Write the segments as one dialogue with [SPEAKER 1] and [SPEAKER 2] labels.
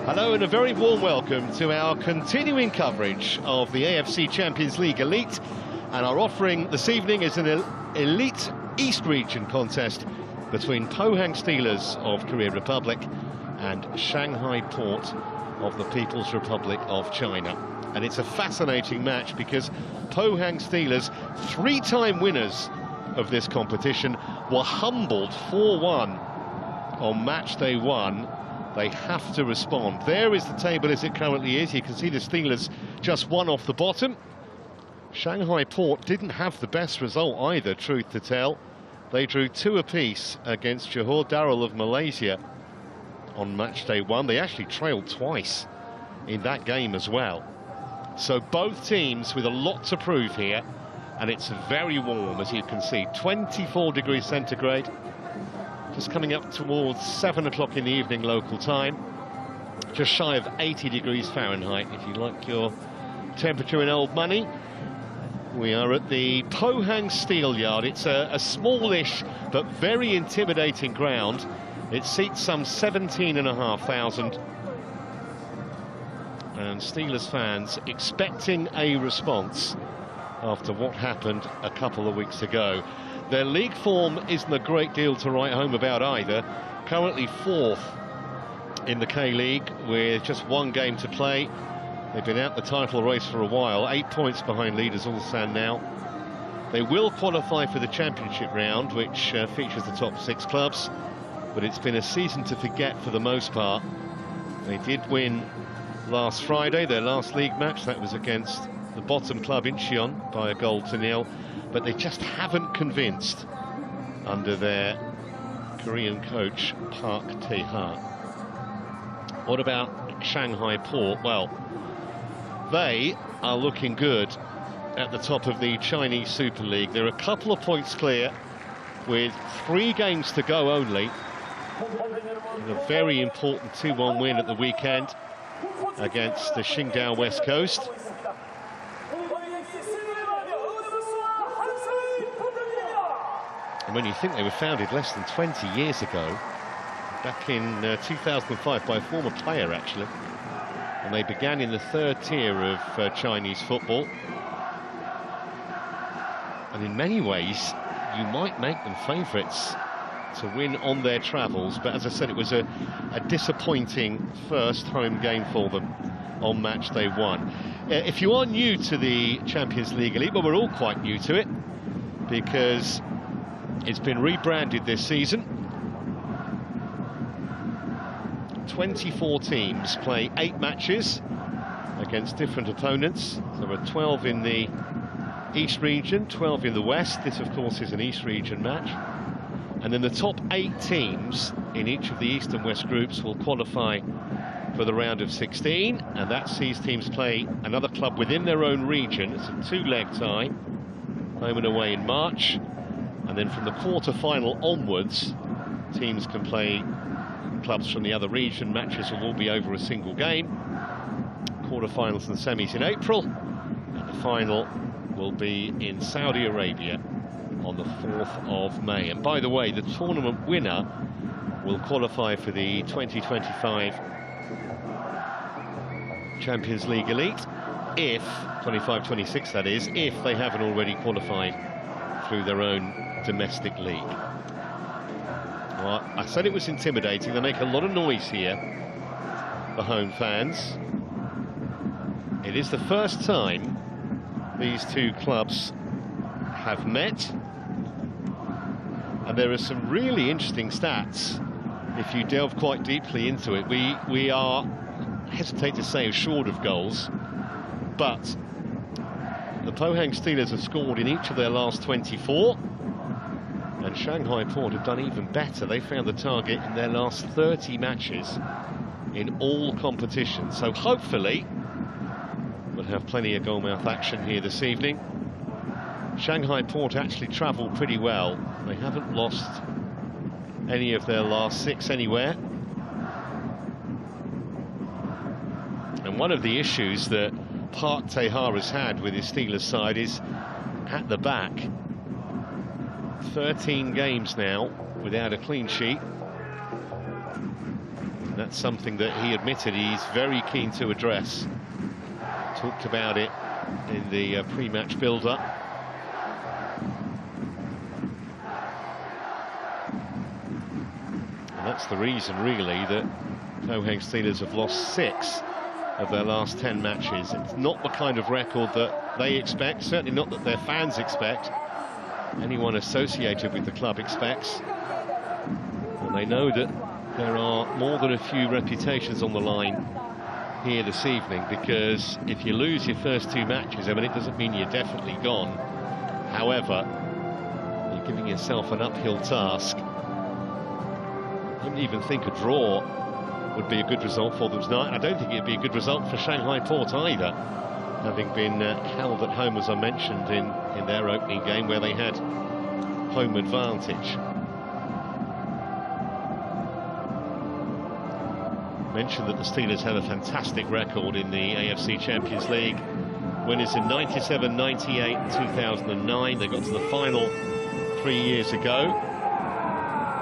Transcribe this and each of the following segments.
[SPEAKER 1] Hello and a very warm welcome to our continuing coverage of the AFC Champions League Elite, and our offering this evening is an Elite East Region contest between Pohang Steelers of Korea Republic and Shanghai Port of the People's Republic of China. And it's a fascinating match because Pohang Steelers, three-time winners of this competition, were humbled 4-1 on match day one. They have to respond. There is the table as it currently is. You can see the Steelers just one off the bottom. Shanghai Port didn't have the best result either, truth to tell. They drew 2 apiece against Johor Darul of Malaysia on match day one. They actually trailed twice in that game as well. So both teams with a lot to prove here, and it's very warm, as you can see, 24 degrees centigrade. Just coming up towards 7 o'clock in the evening local time, just shy of 80 degrees Fahrenheit if you like your temperature in old money. We are at the Pohang Steel Yard. It's a smallish but very intimidating ground. It seats some 17,500, and Steelers fans expecting a response after what happened a couple of weeks ago. Their league form isn't a great deal to write home about either. Currently 4th in the K-League with just 1 game to play. They've been out the title race for a while, 8 points behind leaders Ulsan now. They will qualify for the championship round, which features the top 6 clubs, but it's been a season to forget for the most part. They did win last Friday, their last league match. That was against the bottom club Incheon by 1-0. But they just haven't convinced under their Korean coach, Park Tae-ha. What about Shanghai Port? Well, they are looking good at the top of the Chinese Super League. They're a couple of points clear with 3 games to go only. And a very important 2-1 win at the weekend against the Qingdao West Coast. And when you think they were founded less than 20 years ago, back in 2005 by a former player actually, and they began in the 3rd tier of Chinese football, and in many ways you might make them favourites to win on their travels, but as I said, it was a disappointing first home game for them on match day one. If you are new to the Champions League Elite, well, we're all quite new to it because it's been rebranded this season. 24 teams play 8 matches against different opponents. There are 12 in the East region, 12 in the West. This, of course, is an East region match. And then the top 8 teams in each of the East and West groups will qualify for the round of 16. And that sees teams play another club within their own region. It's a 2-leg tie, home and away in March. And then from the quarter-final onwards, teams can play clubs from the other region. Matches will all be over a single game. Quarter-finals and semis in April. And the final will be in Saudi Arabia on the 4th of May. And by the way, the tournament winner will qualify for the 2025 Champions League Elite, if, 25-26 that is, if they haven't already qualified through their own domestic league. Well, I said it was intimidating. They make a lot of noise here, the home fans. It is the first time these 2 clubs have met, and there are some really interesting stats if you delve quite deeply into it. We are, hesitate to say, short of goals, but the Pohang Steelers have scored in each of their last 24, and Shanghai Port have done even better. They found the target in their last 30 matches in all competitions. So hopefully we'll have plenty of goalmouth action here this evening. Shanghai Port actually travelled pretty well. They haven't lost any of their last 6 anywhere. And one of the issues that Park Tae-ha has had with his Steelers side is at the back. 13 games now without a clean sheet. And that's something that he admitted he's very keen to address. Talked about it in the pre-match build-up. And that's the reason, really, that Pohang Steelers have lost 6 of their last 10 matches. It's not the kind of record that they expect, certainly not that their fans expect, anyone associated with the club expects. And they know that there are more than a few reputations on the line here this evening, because if you lose your first 2 matches, I mean, it doesn't mean you're definitely gone. However, you're giving yourself an uphill task. I don't even think a draw would be a good result for them tonight. I don't think it'd be a good result for Shanghai Port either, having been held at home, as I mentioned, in their opening game where they had home advantage. Mentioned that the Steelers have a fantastic record in the AFC Champions League. Winners in 97, 98 and 2009. They got to the final 3 years ago,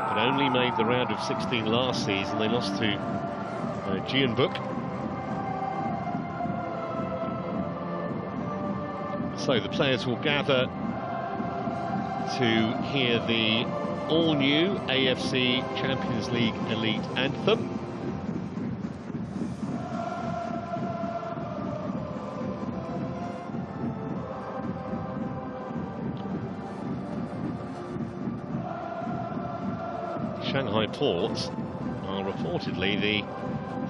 [SPEAKER 1] but only made the round of 16 last season. They lost to Jeonbuk. So the players will gather to hear the all-new AFC Champions League Elite anthem. Shanghai Port are reportedly the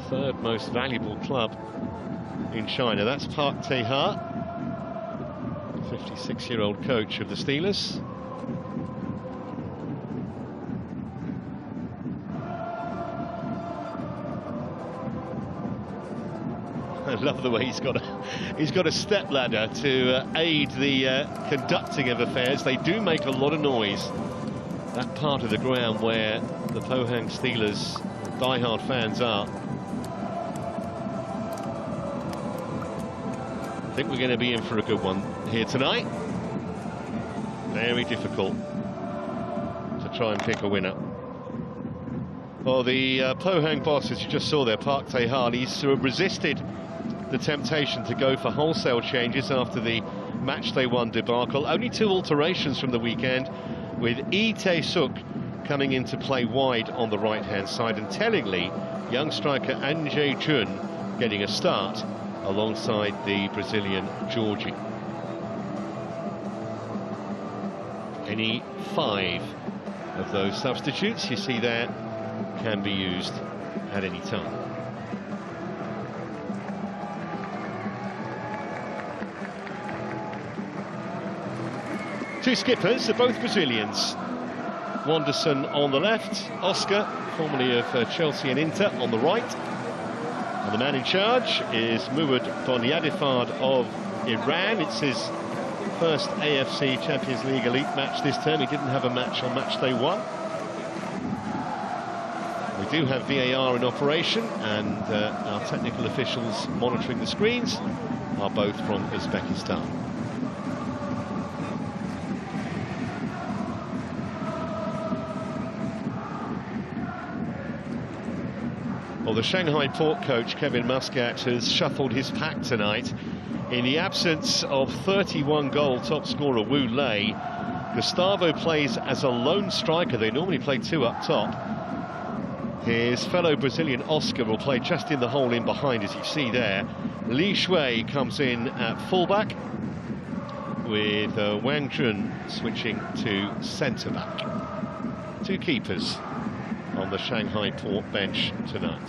[SPEAKER 1] 3rd most valuable club in China. That's Park Tae-ha, 56-year-old coach of the Steelers. I love the way he's got a step ladder to aid the conducting of affairs. They do make a lot of noise. That part of the ground where the Pohang Steelers die-hard fans are. I think we're going to be in for a good one here tonight. Very difficult to try and pick a winner. Well, the Pohang boss, as you just saw there, Park Tae-ha, he's sort of resisted the temptation to go for wholesale changes after the matchday 1 debacle. Only 2 alterations from the weekend, with Lee Tae-suk coming into play wide on the right-hand side, and tellingly, young striker An Jae-chun getting a start alongside the Brazilian Georgie. Any 5 of those substitutes you see there can be used at any time. Two skippers are both Brazilians. Wanderson on the left, Oscar, formerly of Chelsea and Inter, on the right. And the man in charge is Muad Bonyadifard of Iran. It's his first AFC Champions League Elite match this term. He didn't have a match on matchday 1. We do have VAR in operation, and our technical officials monitoring the screens are both from Uzbekistan. Well, the Shanghai Port coach, Kevin Muscat, has shuffled his pack tonight. In the absence of 31-goal top scorer Wu Lei, Gustavo plays as a lone striker. They normally play 2 up top. His fellow Brazilian Oscar will play just in the hole in behind, as you see there. Li Shui comes in at fullback, with Wang Jun switching to centre-back. 2 keepers on the Shanghai Port bench tonight.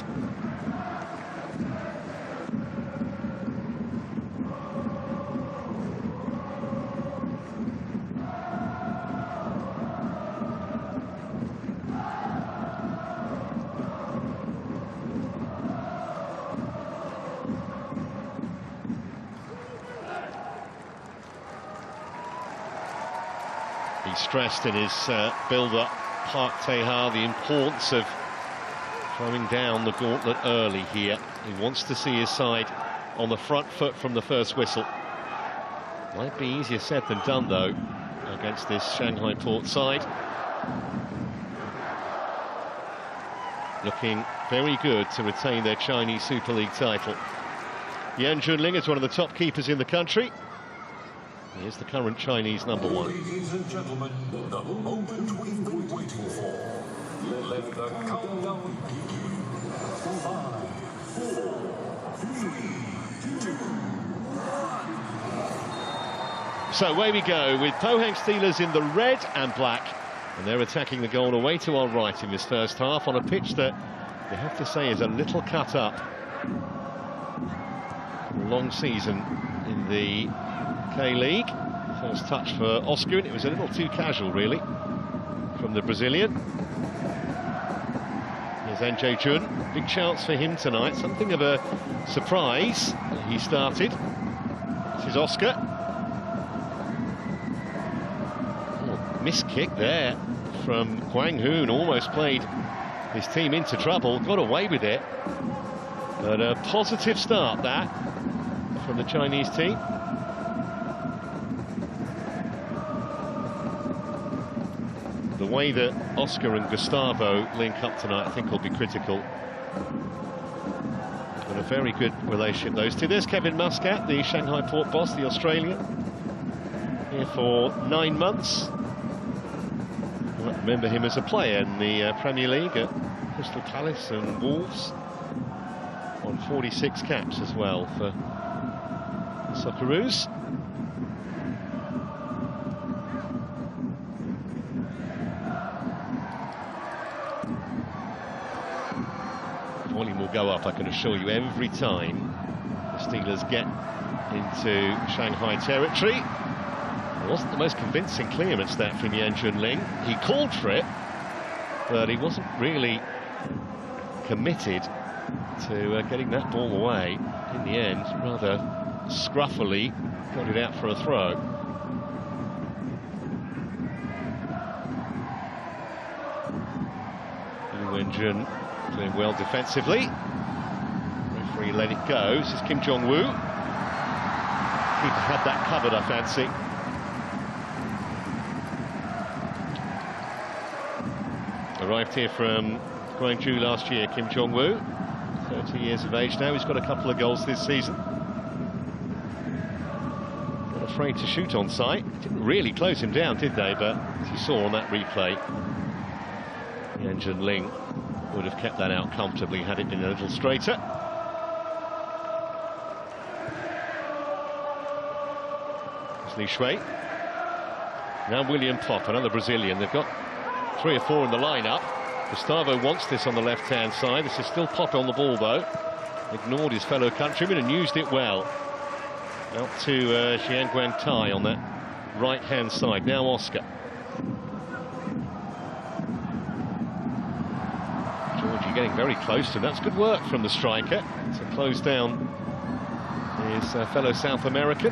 [SPEAKER 1] He stressed in his build-up, Park Tae-ha, the importance of throwing down the gauntlet early here. He wants to see his side on the front foot from the first whistle. Might be easier said than done, though, against this Shanghai Port side. Looking very good to retain their Chinese Super League title. Yan Junling is one of the top keepers in the country. He is the current Chinese number one.
[SPEAKER 2] Ladies and gentlemen, the moment we've been waiting for. Let the countdown begin. 5, 4, 3, 2, 1.
[SPEAKER 1] So away we go with Pohang Steelers in the red and black. And they're attacking the goal away to our right in this first half on a pitch that you have to say is a little cut up. Long season in the K-League. First touch for Oscar, and it was a little too casual, really, from the Brazilian. Here's An Jun. Big chance for him tonight. Something of a surprise. He started. This is Oscar. Oh, missed kick there from Kwang Hoon. Almost played his team into trouble. Got away with it. But a positive start, that, from the Chinese team. The way that Oscar and Gustavo link up tonight, I think, will be critical. And a very good relationship, those two. There's Kevin Muscat, the Shanghai Port boss, the Australian. Here for 9 months. I remember him as a player in the Premier League at Crystal Palace and Wolves. On 46 caps as well for the Socceroos. Volume will go up, I can assure you, every time the Steelers get into Shanghai territory. It wasn't the most convincing clearance, that, from Yan Junling. He called for it, but he wasn't really committed to getting that ball away. In the end, rather scruffily got it out for a throw. Wen Jun doing well defensively. Referee let it go. This is Kim Jong-woo. Keeper had that covered, I fancy. Arrived here from Guangzhou last year, Kim Jong-woo. 30 years of age now. He's got a couple of goals this season. Not afraid to shoot on sight. Didn't really close him down, did they? But as you saw on that replay, Yan Junling would have kept that out comfortably had it been a little straighter. There's Li Shui. Now William Pop, another Brazilian. They've got 3 or 4 in the lineup. Gustavo wants this on the left-hand side. This is still Pop on the ball, though. Ignored his fellow countryman and used it well. Out to Xian Guang Tai on that right-hand side. Now Oscar. Georgie getting very close to him. That's good work from the striker to close down his fellow South American.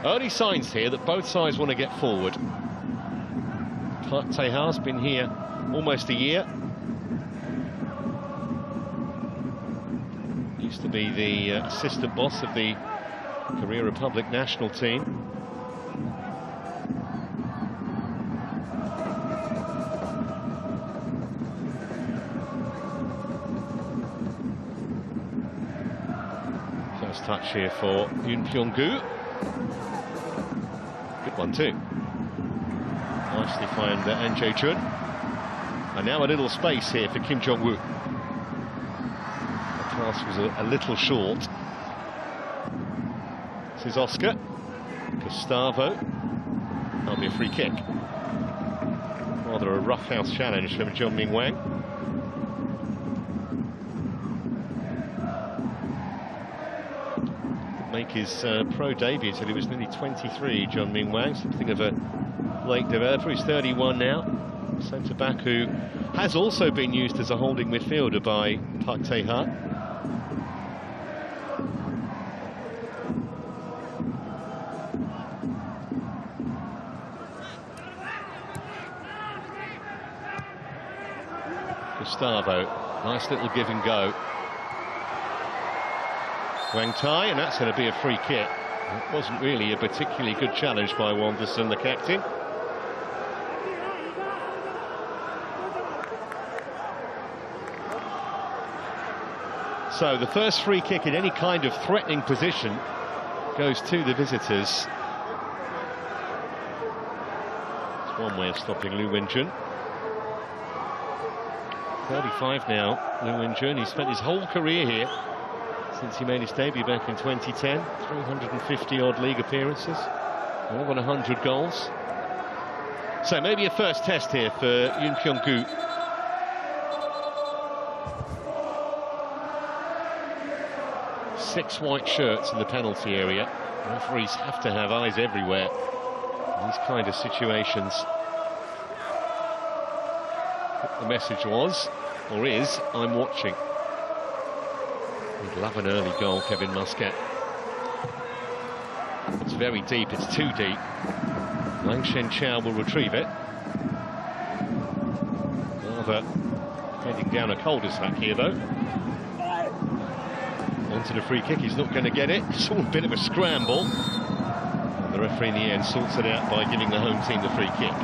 [SPEAKER 1] Early signs here that both sides want to get forward. Park Tae-ha's been here almost a year. Used to be the assistant boss of the Korea Republic national team. First touch here for Yoon Pyong-gu. Good one too. Nicely found An Jun. And now a little space here for Kim Jong-woo. The pass was a little short. This is Oscar. Gustavo. That'll be a free kick. Rather a roughhouse challenge from John Ming Wang. Make his pro debut until he was nearly 23, John Ming Wang. Something of a late developer. He's 31 now. Centre back who has also been used as a holding midfielder by Park Tae-ha. Gustavo, nice little give and go. Wang Tai, and that's going to be a free kick. It wasn't really a particularly good challenge by Wanderson, the captain. So the first free kick in any kind of threatening position goes to the visitors. It's one way of stopping Liu Wenjun. 35 now, Liu Wenjun. He spent his whole career here since he made his debut back in 2010. 350-odd league appearances, more than 100 goals. So maybe a first test here for Yoon Kyung-gu. Six white shirts in the penalty area. Referees have to have eyes everywhere in these kind of situations. The message was, or is, I'm watching. He'd love an early goal, Kevin Muscat. It's very deep, it's too deep. Lang Shen-Chow will retrieve it. Rather heading down a cul-de-sac here, though. Onto the free kick, he's not going to get it. It's all a bit of a scramble. And the referee in the end sorts it out by giving the home team the free kick.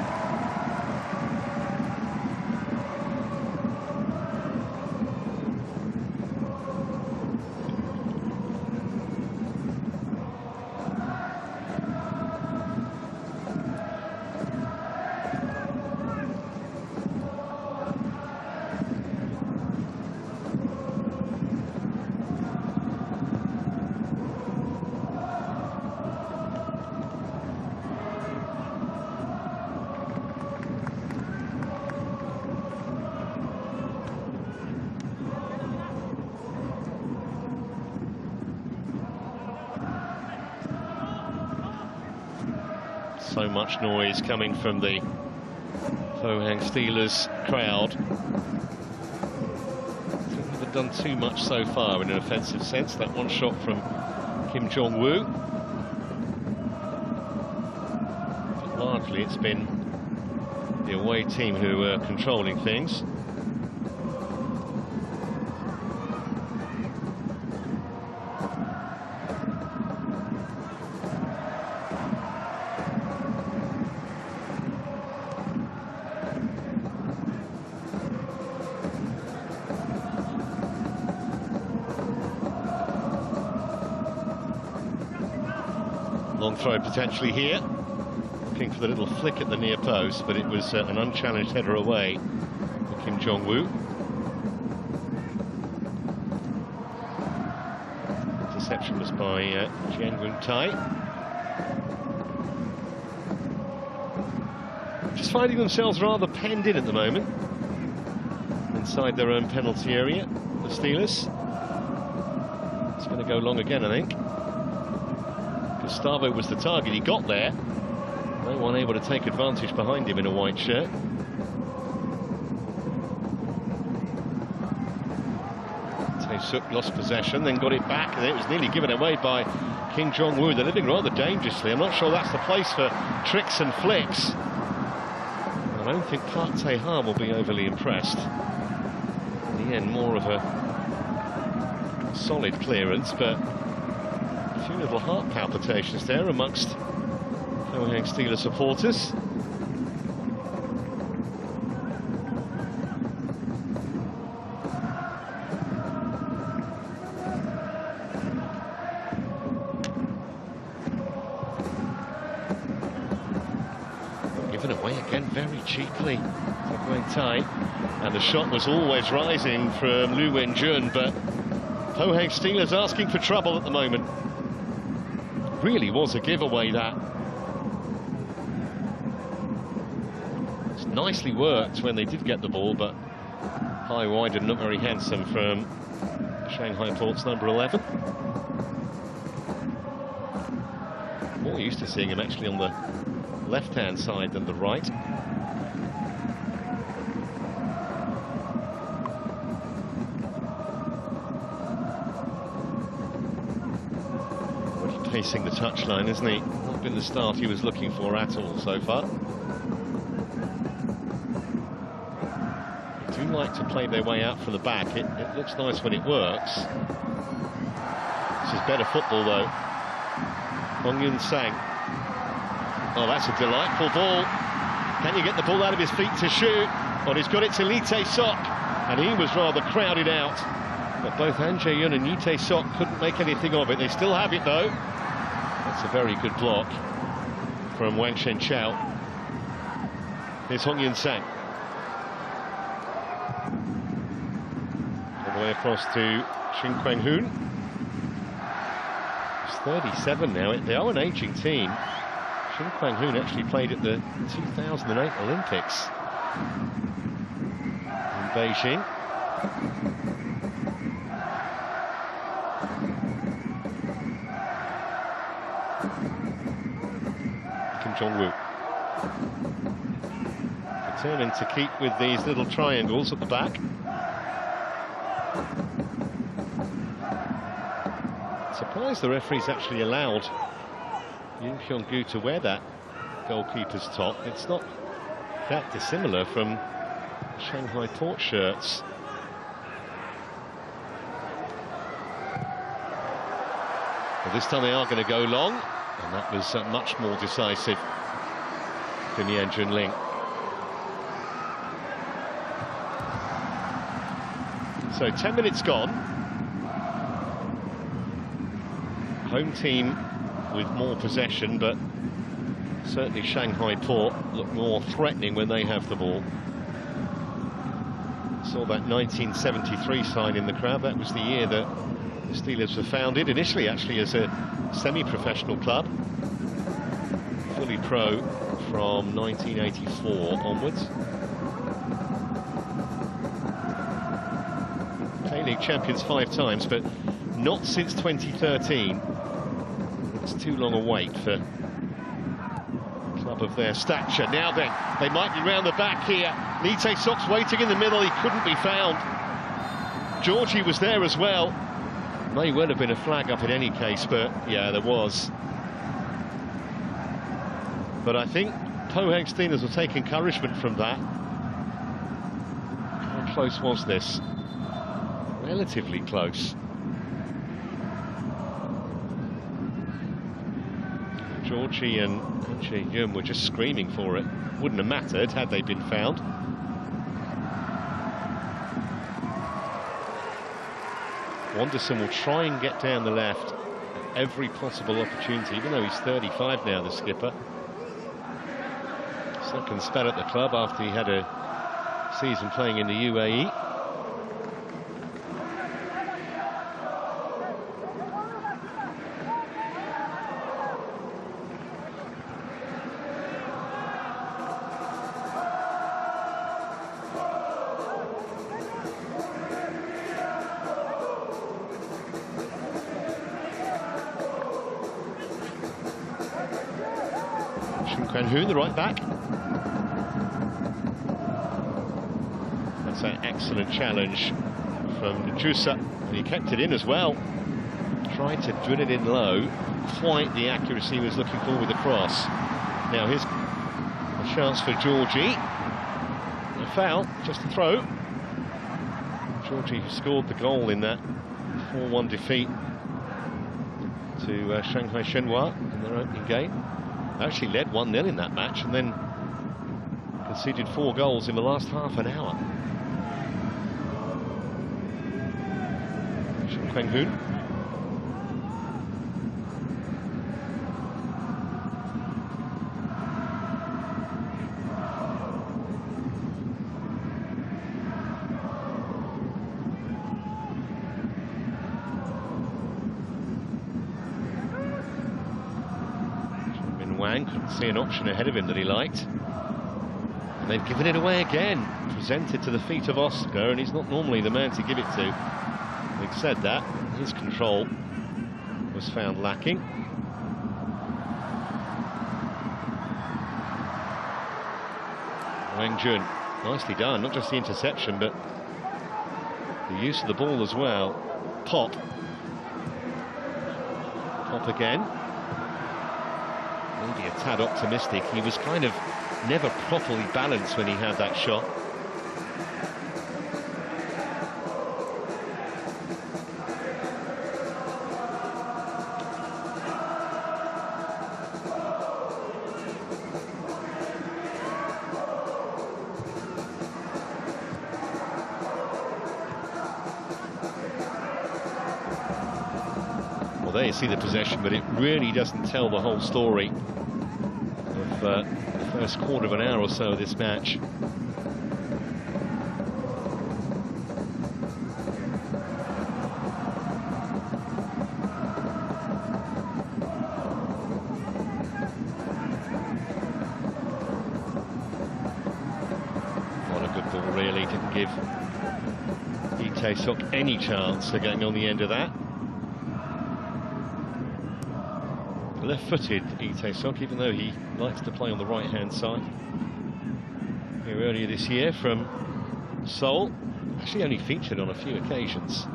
[SPEAKER 1] So much noise coming from the Pohang Steelers crowd. They haven't done too much so far in an offensive sense. That one shot from Kim Jong-woo. But largely it's been the away team who are controlling things. Long throw potentially here, looking for the little flick at the near post, but it was an unchallenged header away for Kim Jong-woo. Interception was by Jian Woon-tai. Just finding themselves rather penned in at the moment, inside their own penalty area, the Steelers. It's going to go long again, I think. Gustavo was the target, he got there. No one able to take advantage behind him in a white shirt. Tae-suk lost possession, then got it back, and it was nearly given away by Kim Jong-woo. They're living rather dangerously. I'm not sure that's the place for tricks and flicks. I don't think Park Tae-ha will be overly impressed. In the end, more of a solid clearance, but a few little heart palpitations there amongst Pohang Steelers supporters. Given away again very cheaply. Tai, and the shot was always rising from Liu Wenjun, but Pohang Steelers asking for trouble at the moment. Really was a giveaway, that. It's nicely worked when they did get the ball, but high wide and not very handsome from Shanghai Port's number 11. More used to seeing him actually on the left-hand side than the right. Pacing the touchline, isn't he? Not been the start he was looking for at all so far. They do like to play their way out from the back. It looks nice when it works. This is better football, though. Hong Yun-sang. Oh, that's a delightful ball. Can you get the ball out of his feet to shoot? Well, he's got it to Lee Tae-suk, and he was rather crowded out But both Han Jae-yun and Lee Tae-sok couldn't make anything of it. They still have it, though. That's a very good block from Wang Shen-chao. Here's Hong Yun-sang. All the way across to Shin Kwang-hoon. He's 37 now. They are an aging team. Shin Kwang-hoon actually played at the 2008 Olympics in Beijing. Kim Jong-woo determined to keep with these little triangles at the back. Surprised the referees actually allowed Yoon Kyung-gu to wear that goalkeeper's top. It's not that dissimilar from Shanghai Port shirts. Well, this time they are going to go long, and that was much more decisive than Yan Junling. So 10 minutes gone. Home team with more possession, but certainly Shanghai Port look more threatening when they have the ball. Saw that 1973 sign in the crowd. That was the year that the Steelers were founded, initially actually as a semi-professional club, fully pro from 1984 onwards. K-League champions 5 times, but not since 2013. It's too long a wait for a club of their stature. Now then, they might be round the back here. Lee Tae-sok's waiting in the middle. He couldn't be found. Georgie was there as well. May well have been a flag up in any case, but yeah, there was. But I think Pohang Steelers will take encouragement from that. How close was this? Relatively close. Georgie and Jae-yun were just screaming for it. Wouldn't have mattered had they been found. Wanderson will try and get down the left at every possible opportunity, even though he's 35 now, the skipper. Second spell at the club after he had a season playing in the UAE. Kwang-hoon, the right back. That's an excellent challenge from Najusa, and he kept it in as well. Tried to drill it in low, quite the accuracy he was looking for with the cross. Now here's a chance for Georgie. A foul, just a throw. Georgie who scored the goal in that 4-1 defeat to Shanghai Shenhua in their opening game. Actually led 1-0 in that match and then conceded 4 goals in the last half an hour. Shin Kwang-hoon. Wang couldn't see an option ahead of him that he liked. And they've given it away again. Presented to the feet of Oscar, and he's not normally the man to give it to. Having said that, his control was found lacking. Wang Jun, nicely done. Not just the interception, but the use of the ball as well. Pop. Pop again. Maybe a tad optimistic. He was kind of never properly balanced when he had that shot. Well, there you see the possession, but it really doesn't tell the whole story of the first quarter of an hour or so of this match. Not a good ball, really. Didn't give Sok any chance of getting on the end of that. Left-footed Sok, even though he likes to play on the right-hand side. Here earlier this year from Seoul, actually only featured on a few occasions.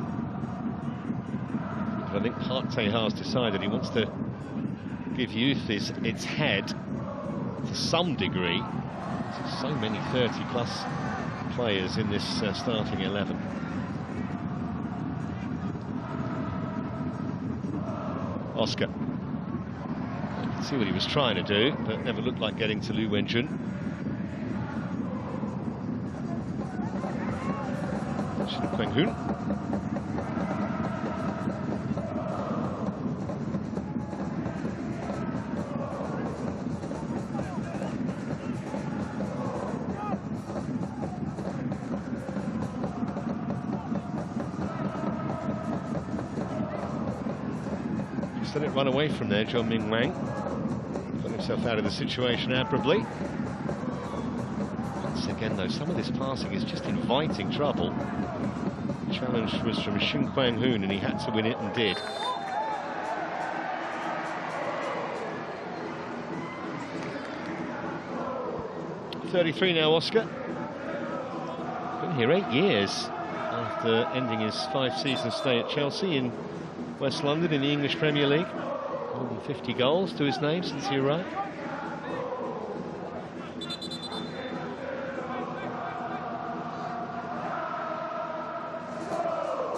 [SPEAKER 1] But I think Park Tae-ha has decided he wants to give youth its head to some degree. So many 30-plus players in this starting 11. Oscar. See what he was trying to do, but never looked like getting to Liu Wenjun. Shin Kwang-hoon. Just let it run away from there, John Ming Wang. Himself out of the situation admirably. Once again, though, some of this passing is just inviting trouble. The challenge was from Shin Kwang-hoon, and he had to win it and did. .33 now, Oscar. Been here 8 years after ending his 5-season stay at Chelsea in West London in the English Premier League. More than 50 goals to his name since he arrived.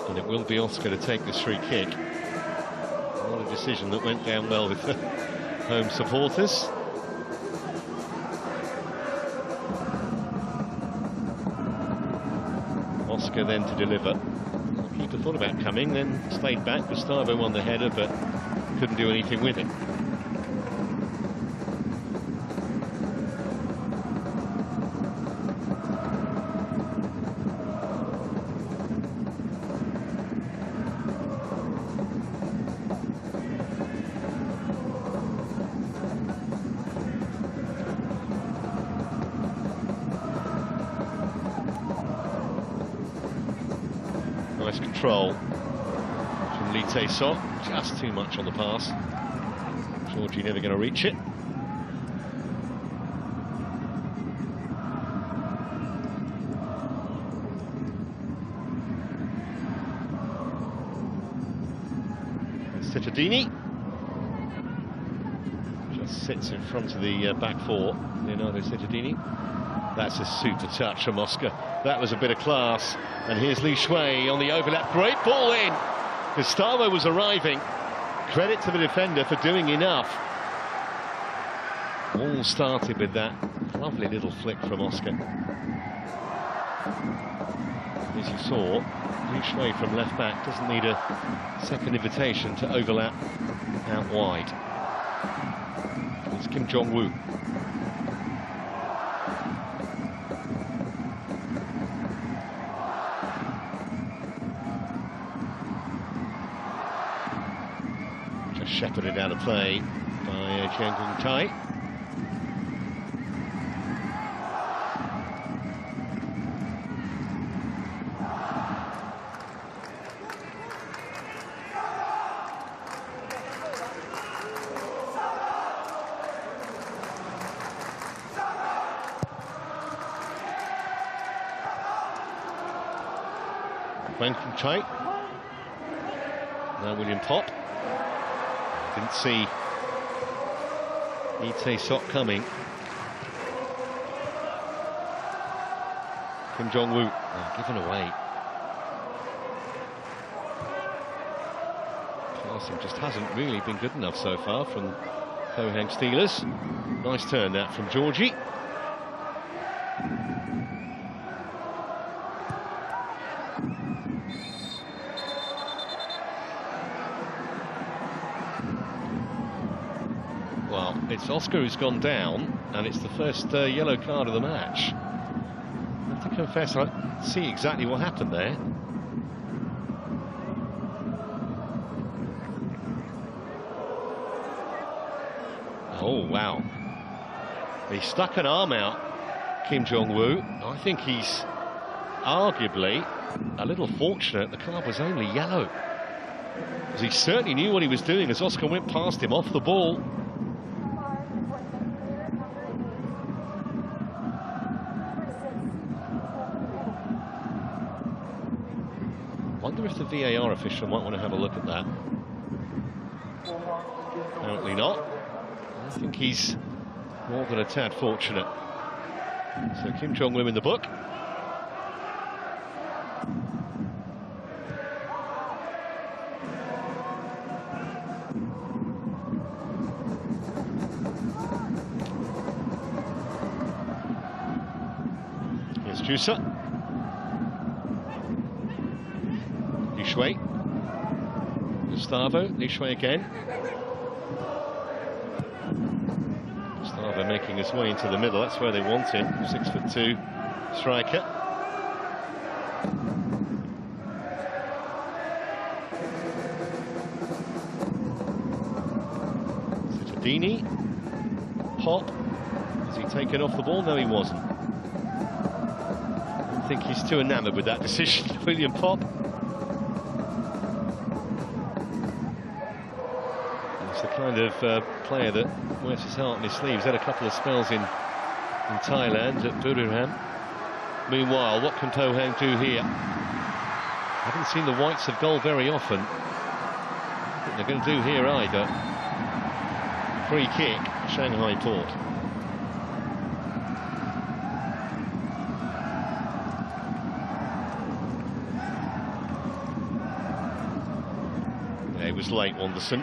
[SPEAKER 1] And it will be Oscar to take this free kick. Not a decision that went down well with the home supporters. Oscar then to deliver. The keeper thought about coming, then stayed back. Gustavo won the header, but couldn't do anything with it. Nice control from Lee Tae-sok. Just too much on the pass. Georgie never going to reach it. Cittadini just sits in front of the back four. Leonardo Cittadini. That's a super touch from Oscar. That was a bit of class. And here's Li Shui on the overlap. Great ball in. Gustavo was arriving. Credit to the defender for doing enough. All started with that lovely little flick from Oscar. As you saw, Li Shui from left back doesn't need a second invitation to overlap out wide. It's Kim Jong-woo. Shepherded out of play by Jiang Kung-tai. Wang Kung-tai. Now William Pop. Didn't see Lee Tae-sok coming. Kim Jong-woo given away. Passing just hasn't really been good enough so far from Pohang Steelers. Nice turn that from Georgie. It's Oscar who's gone down, and it's the first yellow card of the match. I have to confess, I see exactly what happened there. Oh, wow. He stuck an arm out, Kim Jong-woo. I think he's arguably a little fortunate the card was only yellow, because he certainly knew what he was doing as Oscar went past him off the ball. Wonder if the VAR official might want to have a look at that. Apparently not. I think he's more than a tad fortunate. So Kim Jong-woo in the book. Here's Jusa. Li Shui. Gustavo. Li Shui again. Gustavo making his way into the middle. That's where they want him. 6'2" striker. Cittadini. Pop. Is he taken off the ball? No, he wasn't. I don't think he's too enamoured with that decision, William Pop. He's the kind of player that wears his heart on his sleeves. Had a couple of spells in Thailand at Buriram. Meanwhile, what can Pohang do here? Haven't seen the whites of goal very often. I don't think they're going to do here either. Free kick, Shanghai Port. It was late, Wanderson.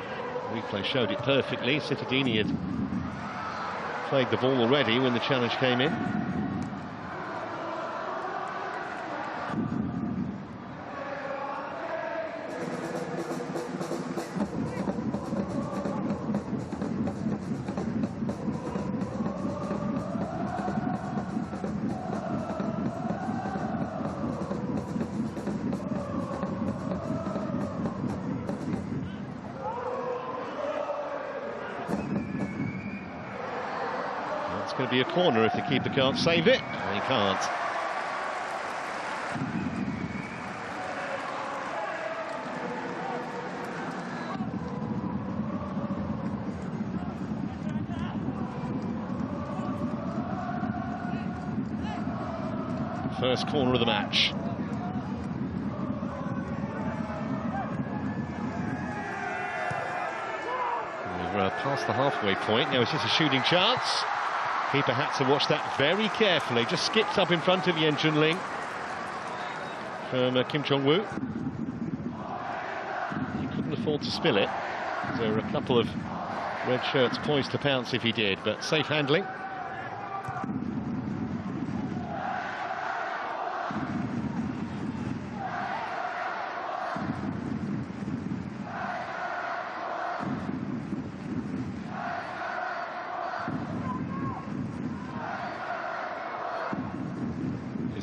[SPEAKER 1] Replay showed it perfectly. Cittadini had played the ball already when the challenge came in. It's going to be a corner if the keeper can't save it. He can't. First corner of the match. We're past the halfway point. Now it's just a shooting chance. Keeper had to watch that very carefully. Just skipped up in front of Yen Junling from Kim Jong-woo. He couldn't afford to spill it. There were a couple of red shirts poised to pounce if he did, but safe handling.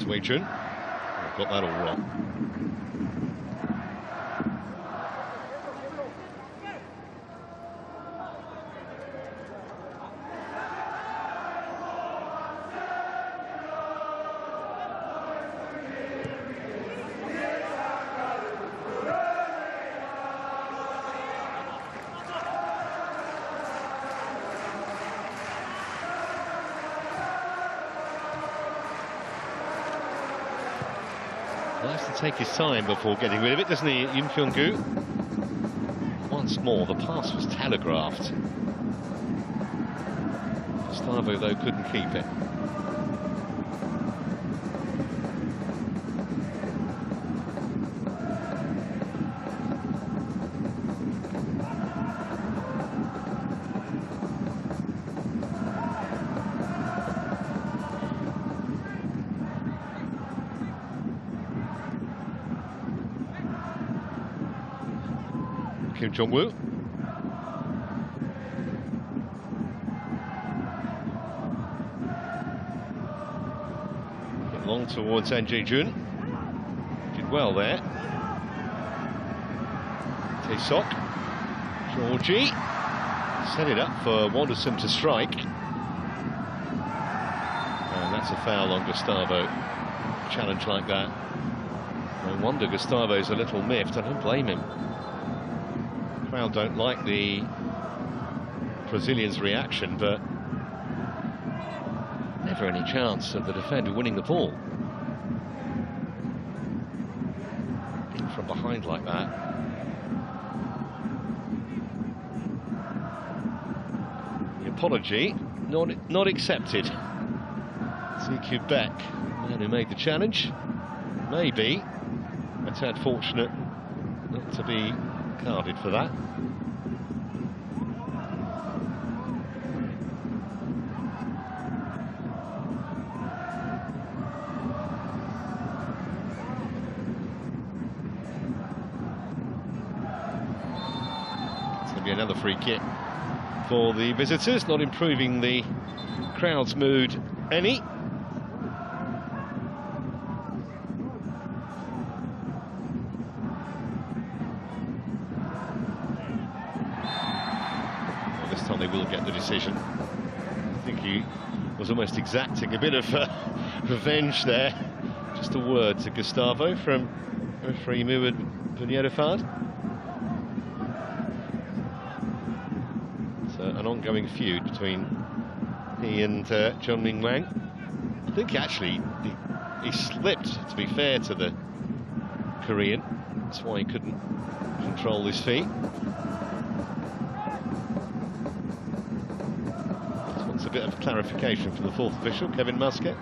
[SPEAKER 1] Wei Jun. Got that all wrong. Nice to take his time before getting rid of it, doesn't he, Yun Kyung-gu? Once more, the pass was telegraphed. Gustavo, though, couldn't keep it. Kim Jong-woo. towards NJ Jun. Did well there. Tae-sok. Georgie. Set it up for Wanderson to strike. And that's a foul on Gustavo. Challenge like that. No wonder Gustavo's a little miffed. I don't blame him. The crowd don't like the Brazilians' reaction, but never any chance of the defender winning the ball. In from behind like that. The apology not accepted. CQ Beck, the man who made the challenge, maybe a tad fortunate not to be carded for that. It's going to be another free kick for the visitors, not improving the crowd's mood any. They will get the decision. I think he was almost exacting a bit of revenge there. Just a word to Gustavo from referee Muad Bunyadifard. It's an ongoing feud between he and John Ming Wang. I think actually he slipped, to be fair to the Korean. That's why he couldn't control his feet. A bit of clarification from the fourth official, Kevin Muscat.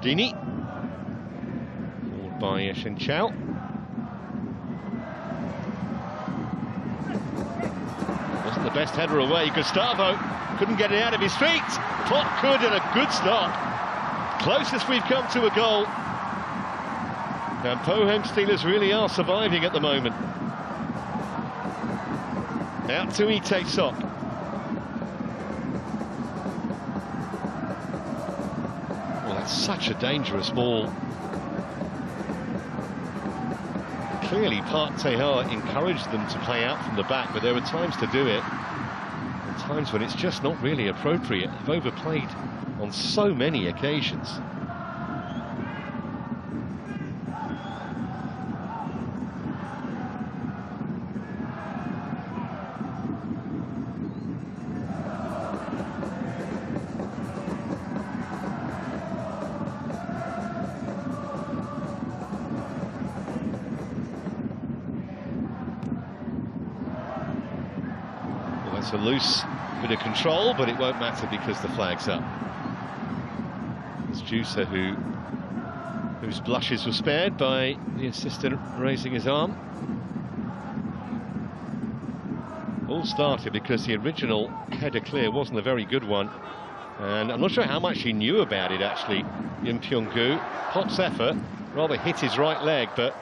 [SPEAKER 1] Dini, forward by Shen Chao. Wasn't the best header away. Gustavo couldn't get it out of his feet. Pot could, and a good stop. Closest we've come to a goal. And Pohang Steelers really are surviving at the moment. Out to Tae-sok. Such a dangerous ball. Clearly Park Tae-ha encouraged them to play out from the back, but there were times to do it and times when it's just not really appropriate. They've overplayed on so many occasions. A loose bit of control, but it won't matter because the flag's up. It's Juicer whose blushes were spared by the assistant raising his arm. All started because the original header clear wasn't a very good one, and I'm not sure how much he knew about it actually. Yim Pyong-gu, Pop's effort rather hit his right leg, but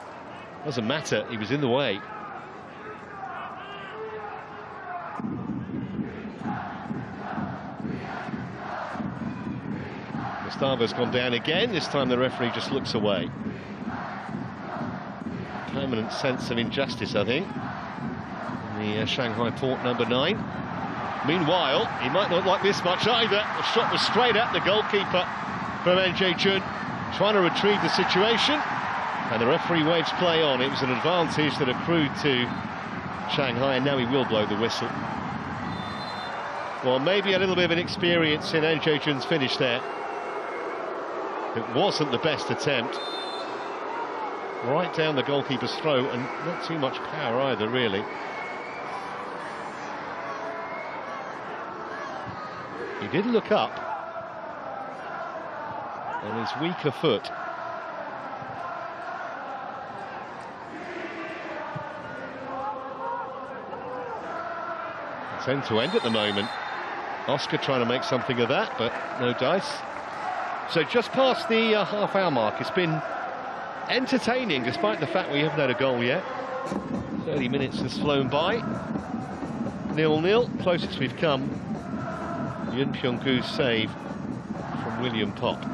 [SPEAKER 1] doesn't matter, he was in the way. Gustavo's gone down again. This time the referee just looks away. Permanent sense of injustice, I think. The Shanghai Port number 9. Meanwhile, he might not like this much either. The shot was straight at the goalkeeper from NJ Jun, trying to retrieve the situation, and the referee waves play on. It was an advantage that accrued to Shanghai, and now he will blow the whistle. Well, maybe a little bit of inexperience in NJ Jun's finish there. It wasn't the best attempt. Right down the goalkeeper's throat, and not too much power either, really. He did look up. on his weaker foot. It's end to end at the moment. Oscar trying to make something of that, but no dice. So just past the half-hour mark. It's been entertaining, despite the fact we haven't had a goal yet. 30 minutes has flown by. 0-0, closest we've come. Yun Pyong-gu's save from William Pop.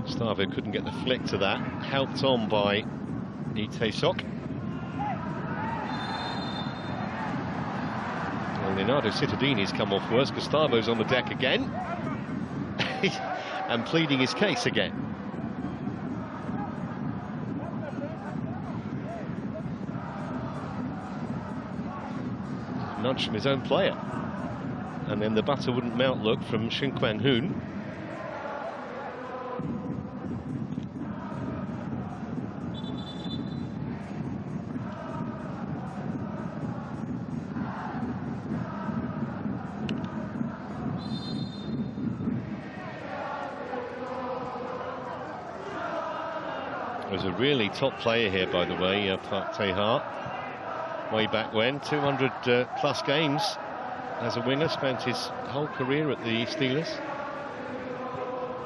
[SPEAKER 1] Gustavo couldn't get the flick to that, helped on by Itaesok. Well, Leonardo Cittadini's come off worse. Gustavo's on the deck again and pleading his case again. Nudge from his own player. And then the butter wouldn't melt look from Shin Kwang-hoon. Was a really top player here, by the way, Park Tae-ha. Way back when, 200 plus games as a winger, spent his whole career at the Steelers.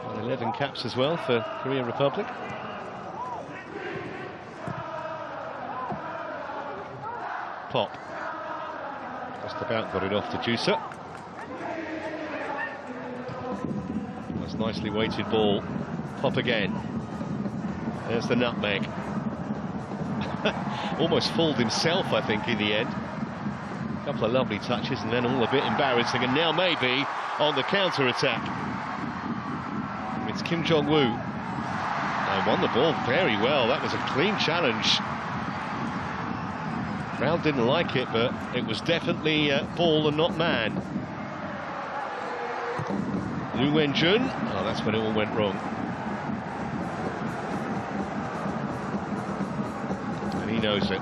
[SPEAKER 1] And 11 caps as well for Korea Republic. Pop. Just about got it off to Juicer. That's nicely weighted ball. Pop again. There's the nutmeg. Almost fooled himself, I think, in the end. A couple of lovely touches and then all a bit embarrassing. And now maybe on the counter-attack. It's Kim Jong-woo. And won the ball very well. That was a clean challenge. Crowd didn't like it, but it was definitely ball and not man. Lu Wen-jun. Oh, that's when it all went wrong. He knows it.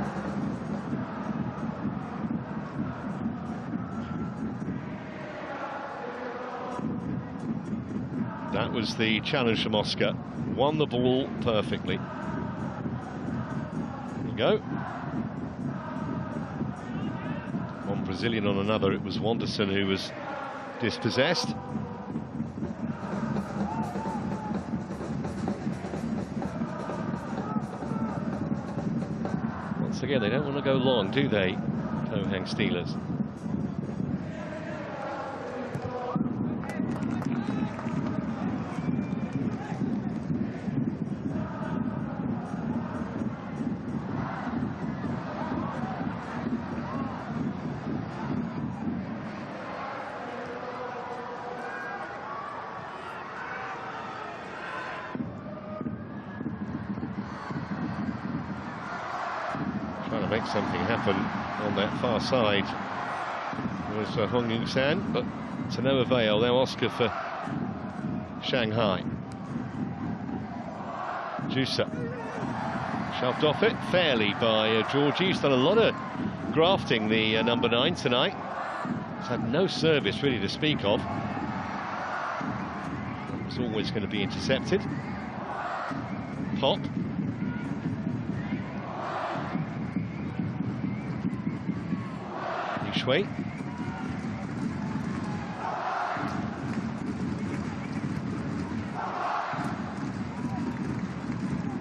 [SPEAKER 1] That was the challenge from Oscar. Won the ball perfectly. There you go. One Brazilian on another. It was Wanderson who was dispossessed. Again, they don't want to go long, do they, Pohang Steelers? Make something happen on that far side was Hong Yung-san, but to no avail. Now Oscar for Shanghai. Juicer shoved off it fairly by Georgie. He's done a lot of grafting, the number 9 tonight. He's had no service really to speak of. It's always going to be intercepted. Pop. Shui.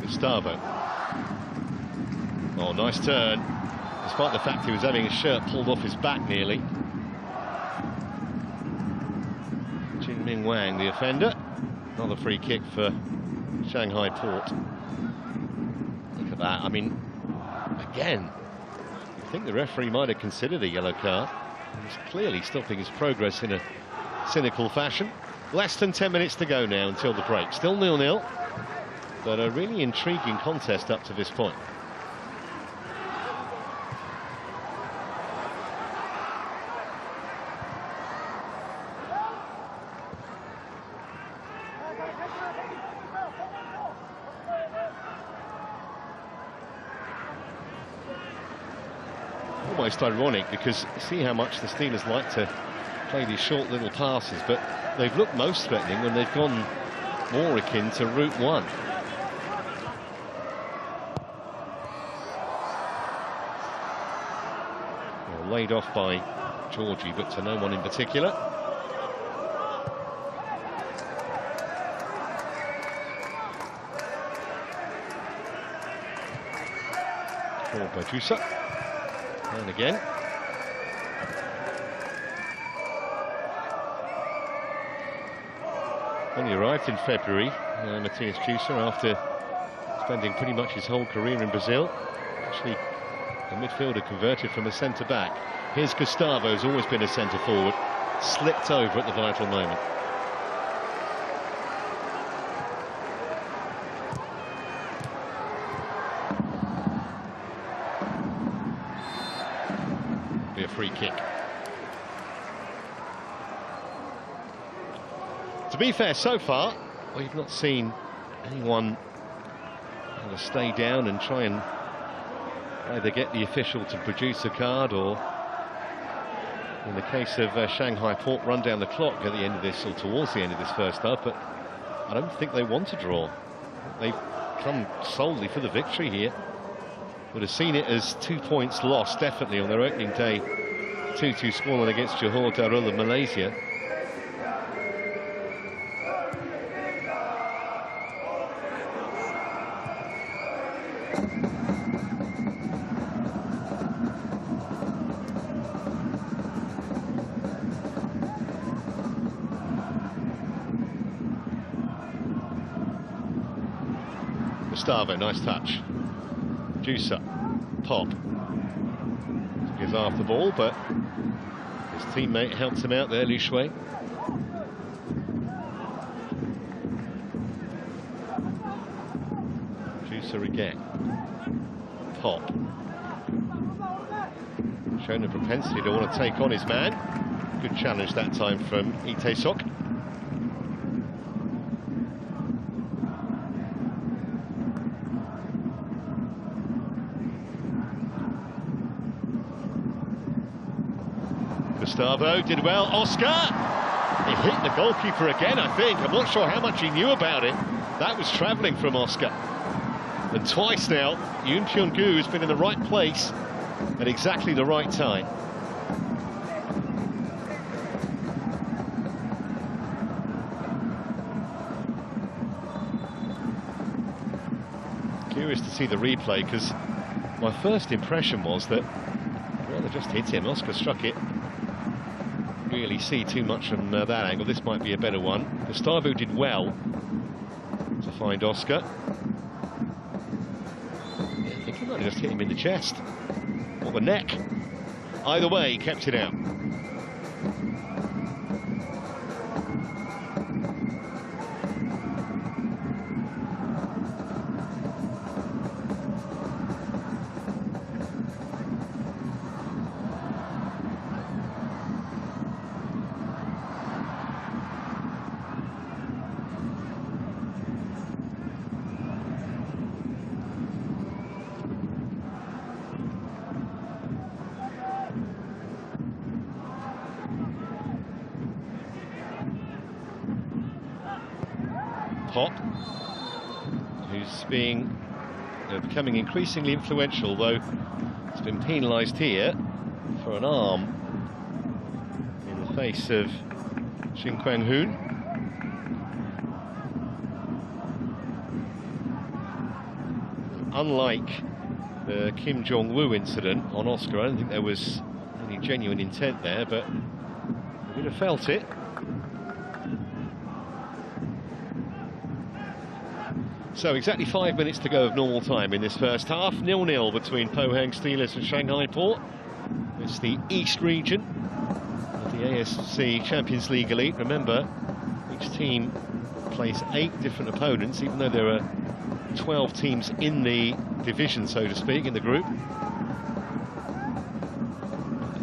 [SPEAKER 1] Gustavo. Oh, nice turn. Despite the fact he was having his shirt pulled off his back nearly. Cheng Wang, the offender. Another free kick for Shanghai Port. Look at that. I mean, again, I think the referee might have considered a yellow card. He's clearly stopping his progress in a cynical fashion. Less than 10 minutes to go now until the break. Still 0-0, but a really intriguing contest up to this point. Almost ironic, because see how much the Steelers like to play these short little passes, but they've looked most threatening when they've gone more akin to route one. Well, laid off by Georgie, but to no one in particular. Forward by Jusa. And again. When he arrived in February, Matthias Jusa, after spending pretty much his whole career in Brazil, actually a midfielder converted from a centre-back. Here's Gustavo, who's always been a centre-forward, slipped over at the vital moment. Be a free kick. To be fair, so far, we've not seen anyone stay down and try and either get the official to produce a card, or, in the case of Shanghai Port, run down the clock at the end of this, or towards the end of this first half. But I don't think they want to draw. They've come solely for the victory here. Would have seen it as 2 points lost, definitely, on their opening day 2-2 scoreline against Johor Darul of Malaysia. Gustavo, nice touch. Jusa, Pop. Gives half the ball, but his teammate helps him out there, Lu Shui. Jusa again. Pop. Shown a propensity to want to take on his man. Good challenge that time from Ite Sok. Gustavo did well. Oscar! He hit the goalkeeper again, I think. I'm not sure how much he knew about it. That was travelling from Oscar. And twice now, Yoon Pyong-gu has been in the right place at exactly the right time. Curious to see the replay, because my first impression was that, well, they just hit him. Oscar struck it. Really see too much from that angle. This might be a better one. Gustavo did well to find Oscar. Yeah, I think he might have just hit him in the chest or the neck. Either way, he kept it out. Pop, who's becoming increasingly influential, though he's been penalised here for an arm in the face of Shin Kwang-hoon. Unlike the Kim Jong-woo incident on Oscar, I don't think there was any genuine intent there, but he would have felt it. So exactly 5 minutes to go of normal time in this first half. 0-0 between Pohang Steelers and Shanghai Port. It's the East region of the AFC Champions League Elite. Remember, each team plays 8 different opponents, even though there are 12 teams in the division, so to speak, in the group.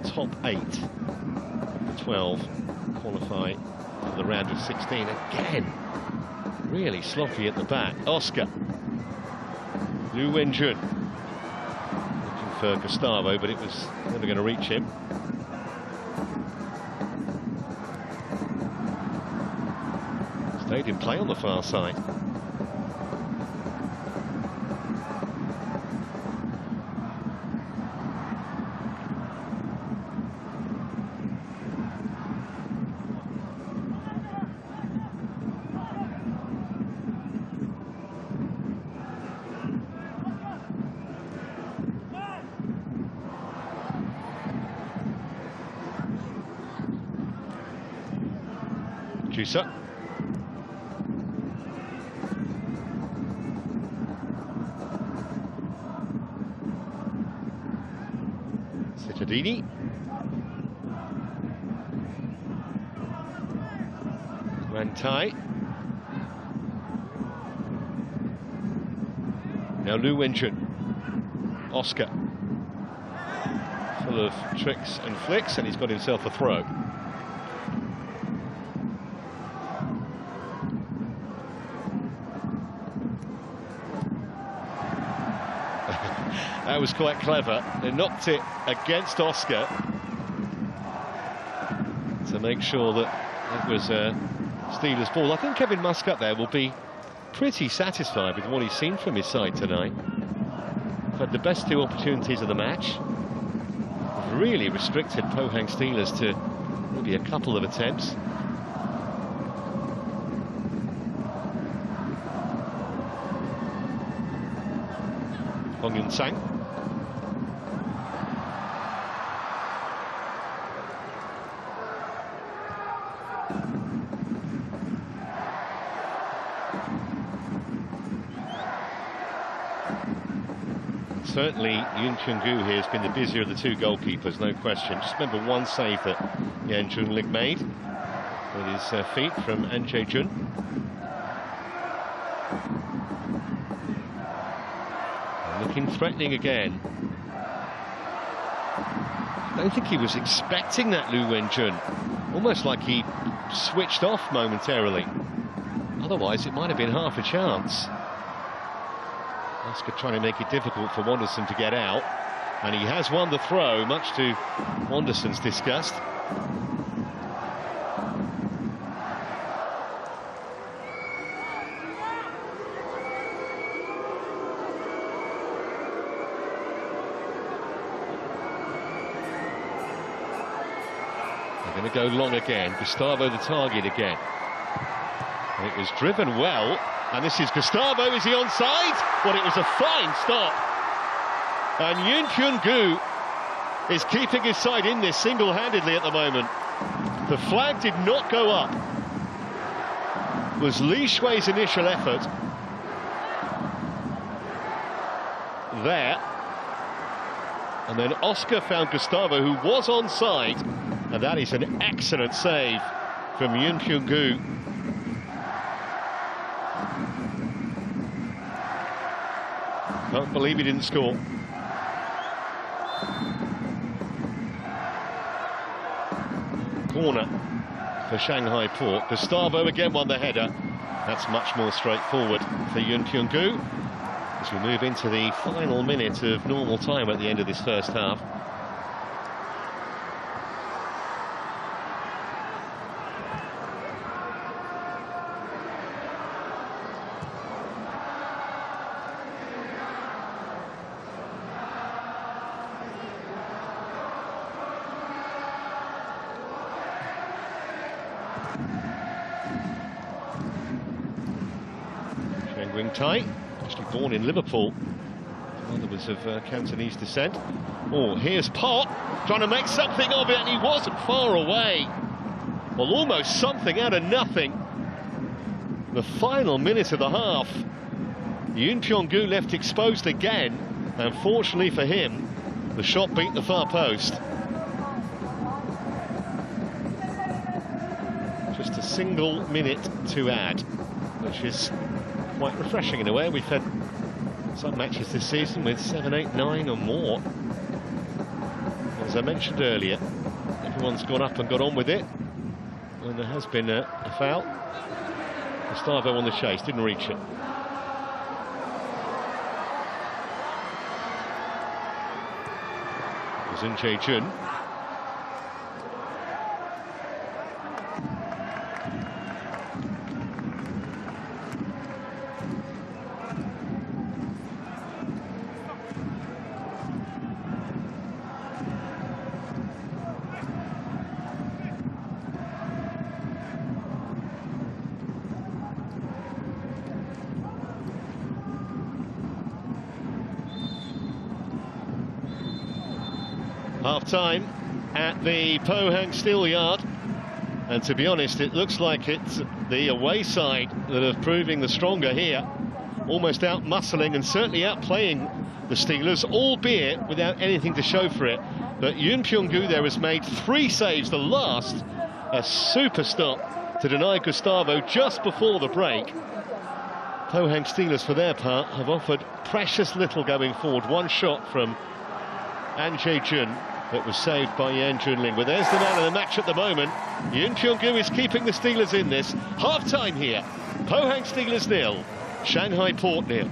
[SPEAKER 1] The top 8 of the 12 qualify for the round of 16. Again, really sloppy at the back. Oscar. Lu Wenjun. Looking for Gustavo, but it was never going to reach him. Stayed in play on the far side. Juicer. Cittadini. Rantai. Now Lu Wenjun. Oscar. Full of tricks and flicks, and he's got himself a throw. That was quite clever. They knocked it against Oscar to make sure that it was a Steelers ball. I think Kevin Muscat there will be pretty satisfied with what he's seen from his side tonight. Had the best 2 opportunities of the match. Really restricted Pohang Steelers to maybe a couple of attempts. Hong Yun Sang. Certainly, Yun Kyung-gu here has been the busier of the 2 goalkeepers, no question. Just remember one save that Yan Jun-lik made with his feet from An Jae-jun. Looking threatening again. I don't think he was expecting that, Lu Wenjun. Almost like he switched off momentarily. Otherwise, it might have been half a chance. Oscar trying to make it difficult for Wanderson to get out, and he has won the throw, much to Wanderson's disgust. They're going to go long again. Gustavo the target again. And it was driven well. And this is Gustavo. Is he onside? Well, it was a fine stop. And Yun Kyung-gu is keeping his side in this single-handedly at the moment. The flag did not go up. It was Li Shui's initial effort. There. And then Oscar found Gustavo, who was onside. And that is an excellent save from Yun Kyung-gu. Can't believe he didn't score. Corner for Shanghai Port. Gustavo again won the header. That's much more straightforward for Yun Kyung-gu as we move into the final minute of normal time at the end of this first half. Wing Tai, actually born in Liverpool. Father was of Cantonese descent. Oh, here's Pot trying to make something of it, and he wasn't far away. Well, almost something out of nothing. The final minute of the half. Yoon Pyong-gu left exposed again, and fortunately for him, the shot beat the far post. Just a single minute to add, which is quite refreshing in a way. We've had some matches this season with 7, 8, 9 or more. As I mentioned earlier, everyone's gone up and got on with it. And there has been a foul. Gustavo on the chase, didn't reach it. It was in CHN. Half-time at the Pohang Steel Yard, and to be honest, it looks like it's the away side that are proving the stronger here, almost out-muscling and certainly outplaying the Steelers, albeit without anything to show for it. But Yoon Pyong-gu there has made 3 saves, the last a super stop to deny Gustavo just before the break. Pohang Steelers, for their part, have offered precious little going forward. One shot from An Jae-jun that was saved by Yan Junling. But there's the man of the match at the moment. Yoon Pyong-gu is keeping the Steelers in this. Half-time here. Pohang Steelers 0, Shanghai Port 0.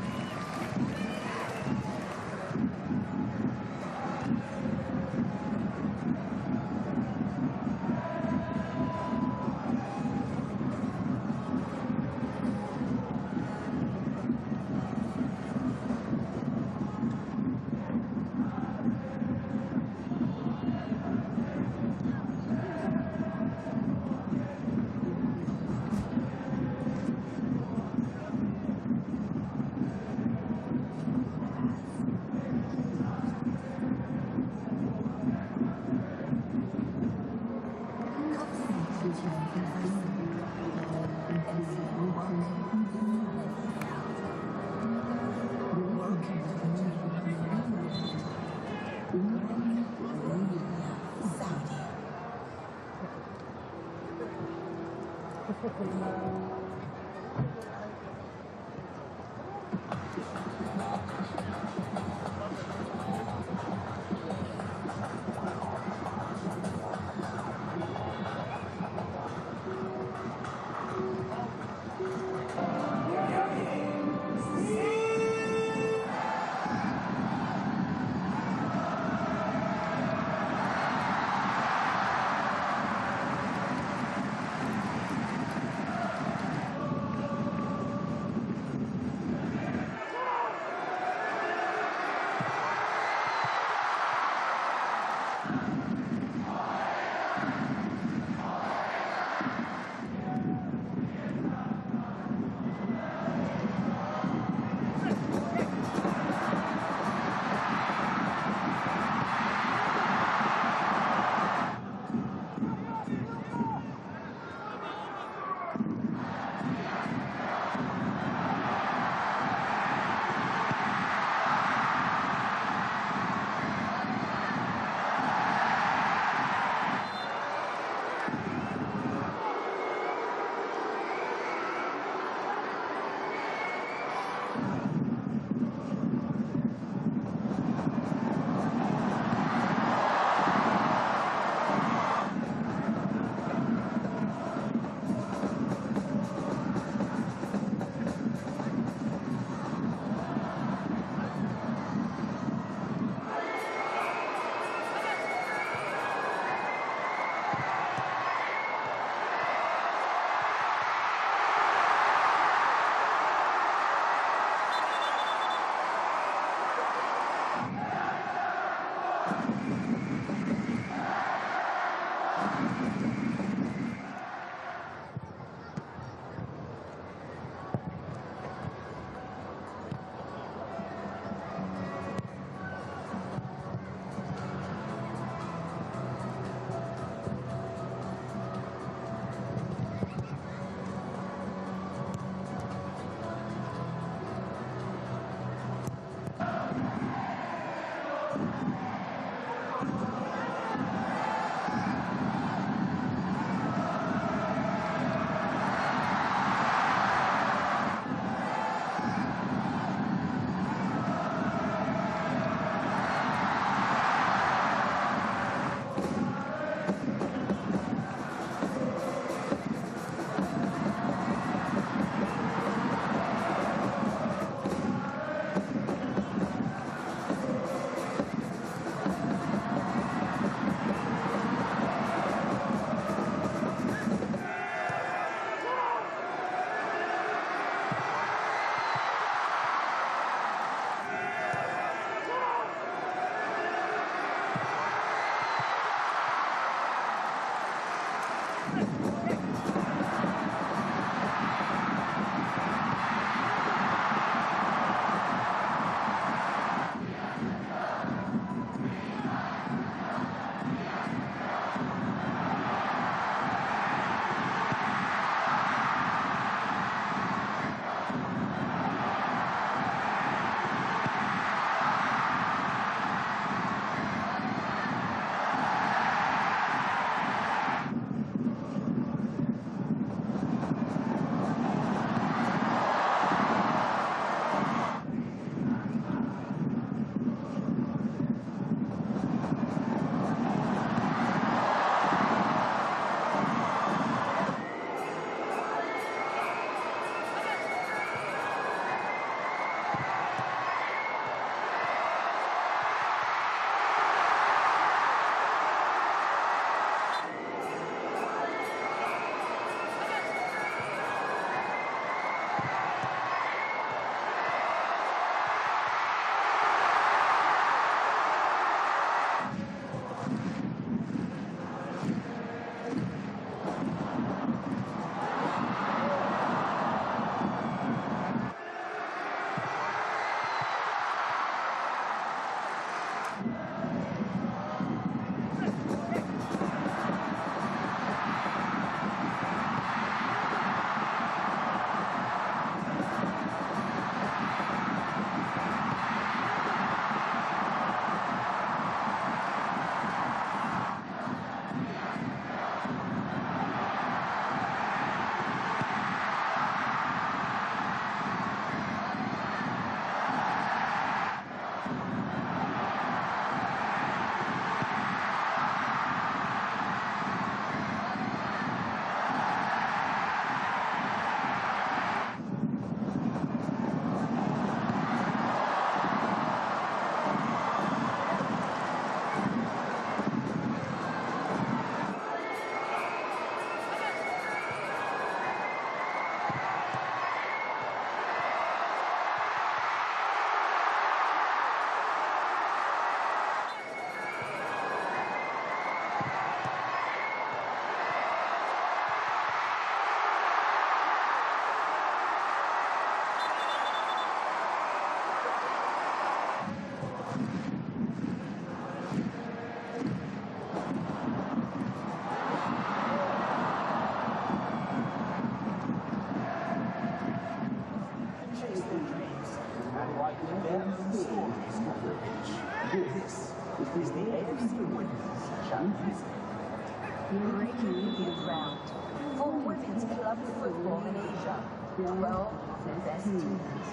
[SPEAKER 3] love football in Asia. 12 the best teams,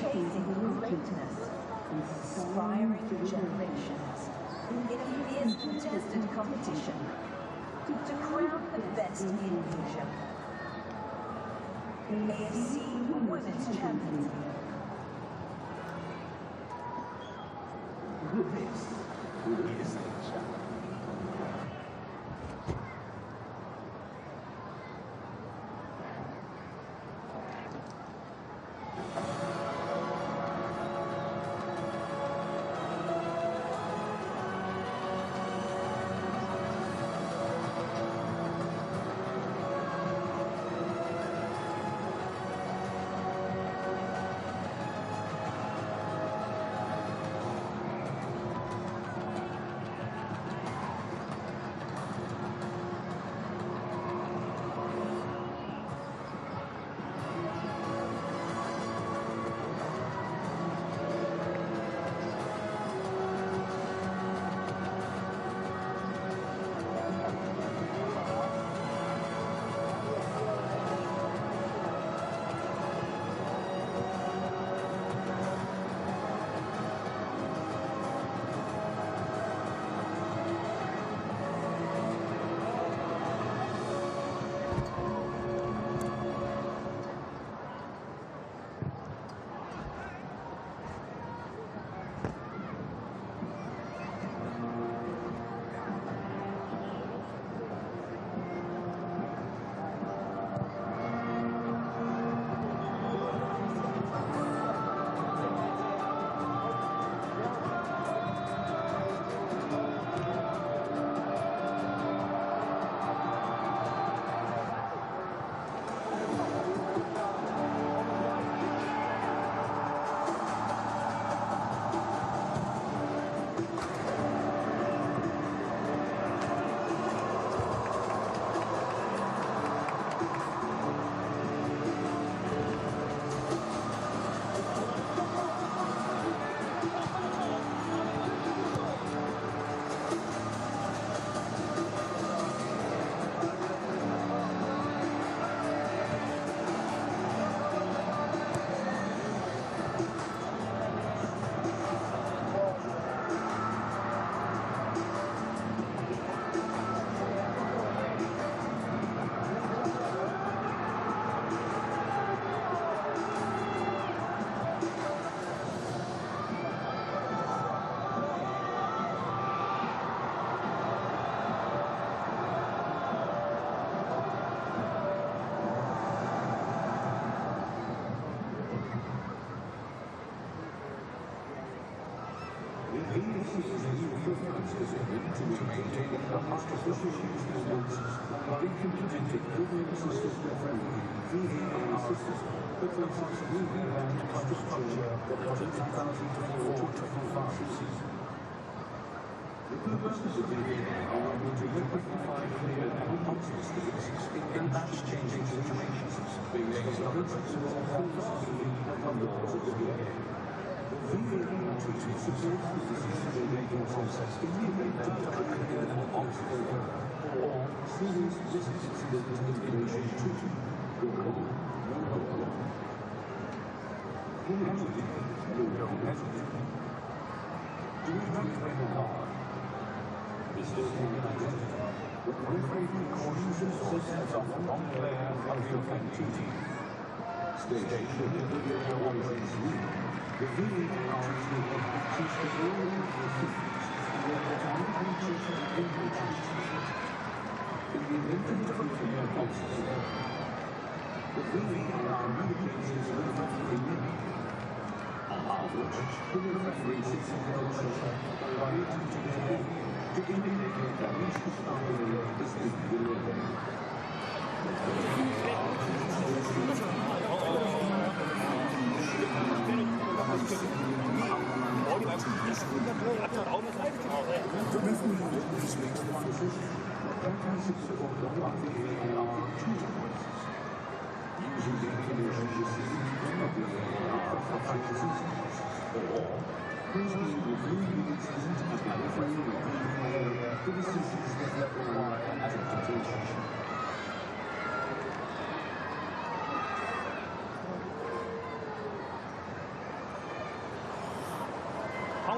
[SPEAKER 3] chasing greatness, inspiring generations in a fierce contested competition to crown the best in Asia. AFC Women's Champions League.
[SPEAKER 2] This is Asia.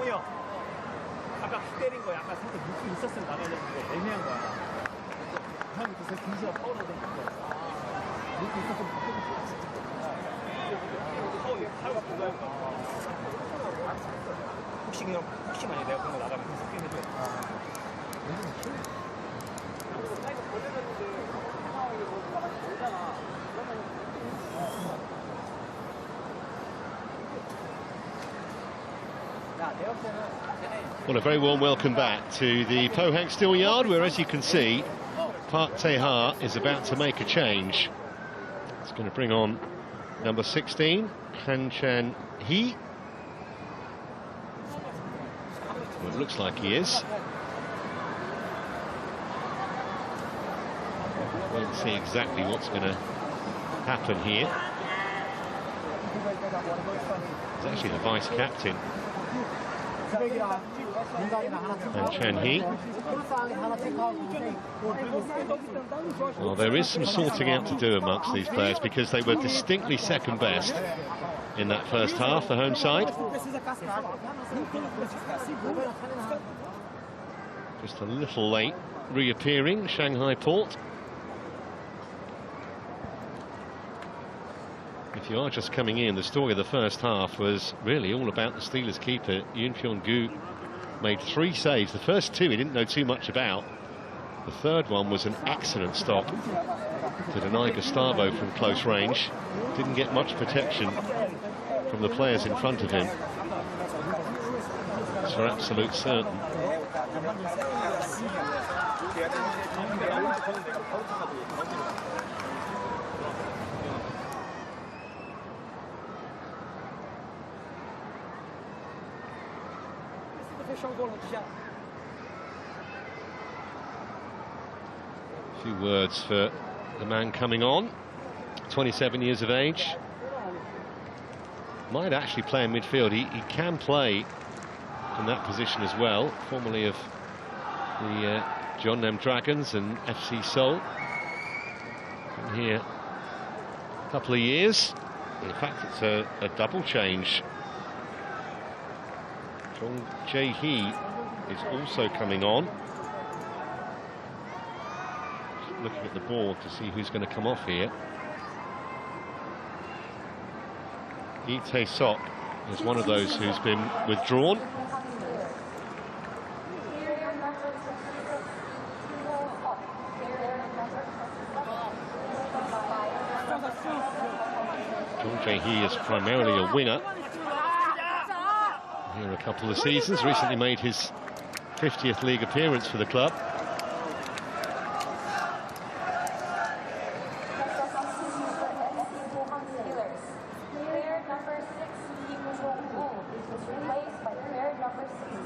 [SPEAKER 4] 상훈이 형. 아까 때린 거 약간 상대 느낌 있었으면 나가려는데 애매한 거야. 형이 그새 등지가 파울을 된 거. 느낌 있었으면 바꾸고 싶었어. 파울가 불가야 혹시 그냥 혹시 만약에 내가 그런 거 나가면 계속 게임해줘야 돼.
[SPEAKER 1] Well, a very warm welcome back to the Pohang Steel Yard, where, as you can see, Park Tae-ha is about to make a change. It's going to bring on number 16, Han Chan-hee. Well, it looks like he is. We'll see exactly what's going to happen here. He's actually the vice-captain. And Chan-hee. Well, there is some sorting out to do amongst these players because they were distinctly second best in that first half, the home side. Just a little late reappearing, Shanghai Port. If you are just coming in, the story of the first half was really all about the Steelers keeper, Yoon Pyong-gu. Made 3 saves. The first 2 he didn't know too much about. The third one was an excellent stop to deny Gustavo from close range. Didn't get much protection from the players in front of him. It's for absolute certain. A few words for the man coming on, 27 years of age. Might actually play in midfield. He can play in that position as well, formerly of the Jeonnam Dragons and FC Seoul. Been here a couple of years. In fact, it's a double change. Jong Jae-hee is also coming on. Just looking at the board to see who's going to come off here. Lee Tae-sok is one of those who's been withdrawn. Jong Jae-hee is primarily a winger. Here a couple of seasons, recently made his 50th league appearance for the club.
[SPEAKER 3] Player number 6, Kim Jong-woo, was replaced by player number 16,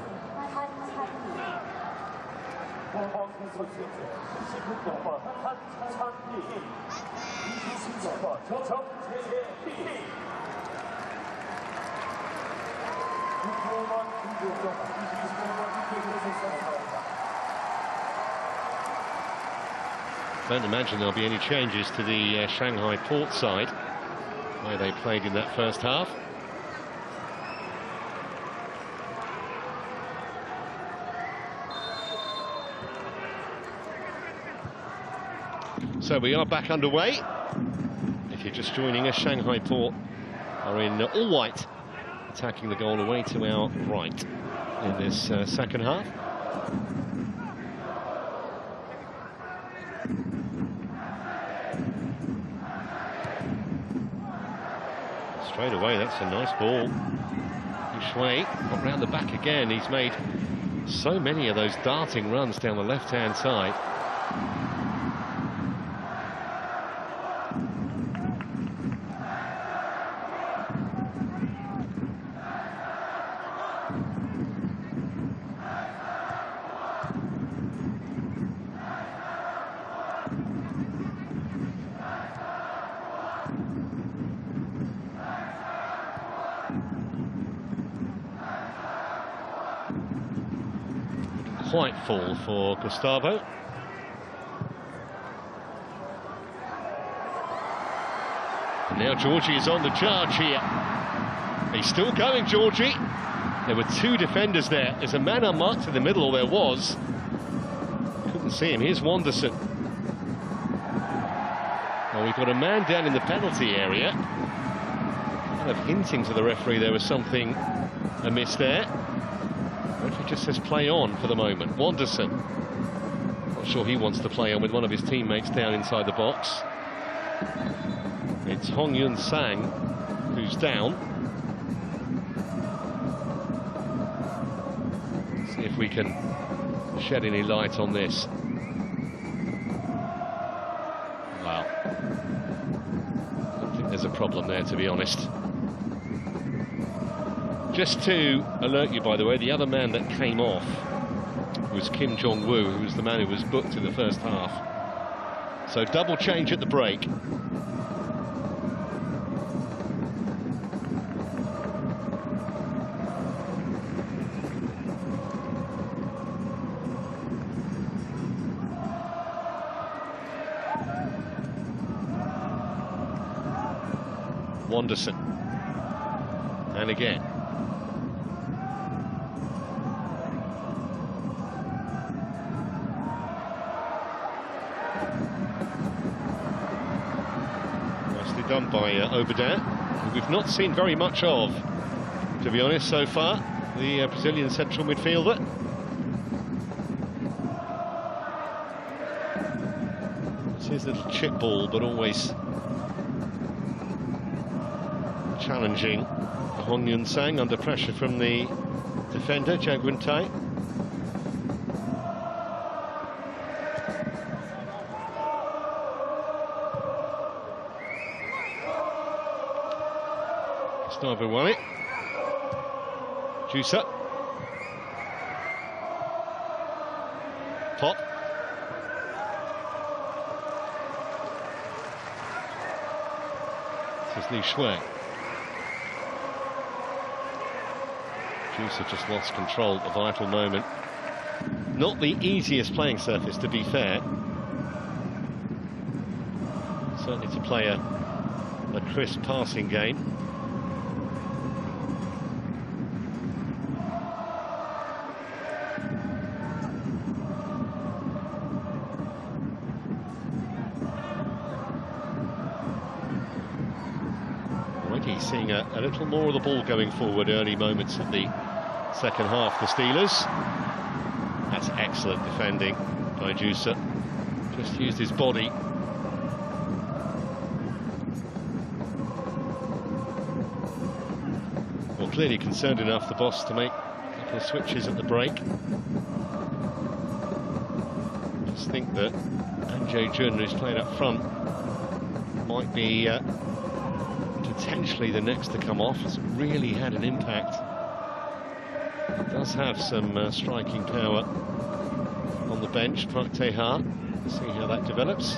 [SPEAKER 3] Han Chan-hee.
[SPEAKER 1] Don't imagine there'll be any changes to the Shanghai Port side, where they played in that first half. So we are back underway. If you're just joining us, Shanghai Port are in all white, attacking the goal away to our right in this second half. Straight away, that's a nice ball. Shui got round the back again. He's made so many of those darting runs down the left-hand side. Quite full for Gustavo. And now Georgie is on the charge here. He's still going, Georgie. There were two defenders there. There's a man unmarked in the middle, or there was. Couldn't see him. Here's Wanderson. Well, we've got a man down in the penalty area. Kind of hinting to the referee there was something amiss there. The referee just says play on for the moment. Wanderson. Not sure he wants to play on with one of his teammates down inside the box. It's Hong Yun Sang who's down. See if we can shed any light on this. Wow. I don't think there's a problem there, to be honest. Just to alert you, by the way, the other man that came off was Kim Jong-woo, who was the man who was booked in the first half. So double change at the break. Wanderson. And again. Nicely done by Obadin, who we've not seen very much of, to be honest, so far, the Brazilian central midfielder. It's his little chip ball, but always challenging Hong Yun Sang under pressure from the defender, Jagun Tai. Gustavo won it. Juicer. Pop. This is Li Shui. Juicer just lost control at a vital moment. Not the easiest playing surface, to be fair. Certainly to play a crisp passing game. Already seeing a little more of the ball going forward early moments of the second half, the Steelers. That's excellent defending by Juicer. Just used his body. Well, clearly concerned enough, the boss, to make a couple of switches at the break. Just think that An Jae-jun, who's playing up front, might be potentially the next to come off. Has really had an impact. Does have some striking power on the bench, Park Tae-ha. We'll see how that develops.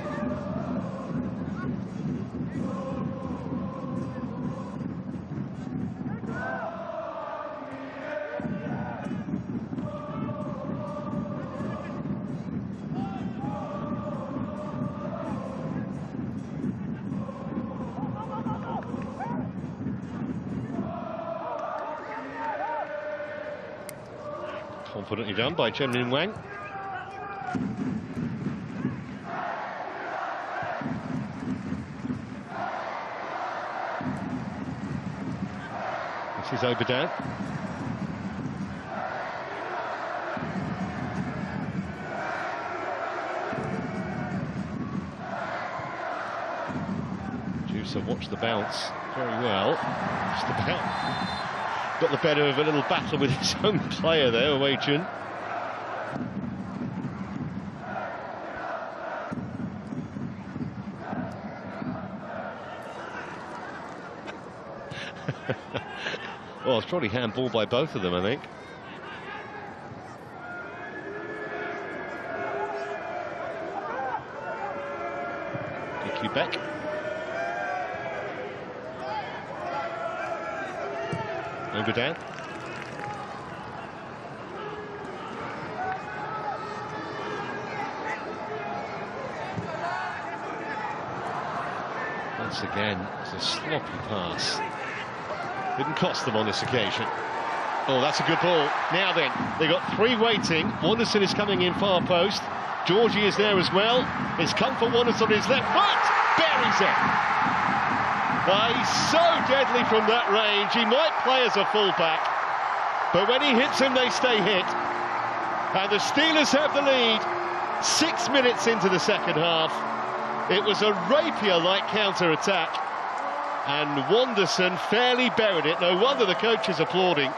[SPEAKER 1] Confidently done by Chen Min Wang. This is Obadin. Juicer watched the bounce very well. Just about got the better of a little battle with his own player there, Wei Jun. Well, it's probably handball by both of them, I think. Quebec. Obadin. Once again, it's a sloppy pass. Didn't cost them on this occasion. Oh, that's a good ball. Now then, they've got three waiting. Wanderson is coming in far post. Georgie is there as well. It's come for Wanderson on his left foot. Buries it. He's so deadly from that range. He might play as a fullback, but when he hits them, they stay hit. And the Steelers have the lead 6 minutes into the second half. It was a rapier-like counter-attack, and Wanderson fairly buried it. No wonder the coach is applauding.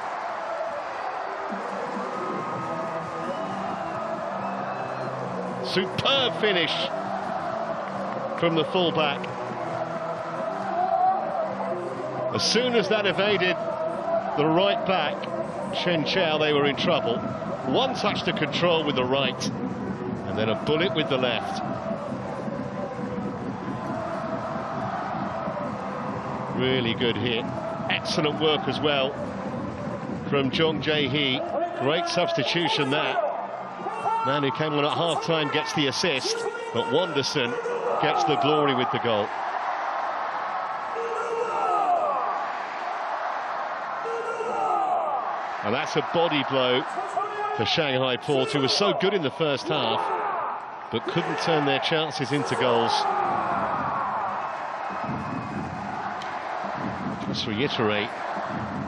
[SPEAKER 1] Superb finish from the fullback. As soon as that evaded the right back, Chen Chao, they were in trouble. One touch to control with the right, and then a bullet with the left. Really good hit. Excellent work as well from Jong Jae-hee. Great substitution that. Man who came on at half-time gets the assist, but Wanderson gets the glory with the goal. And that's a body blow for Shanghai Port, who was so good in the first half, but couldn't turn their chances into goals. Just reiterate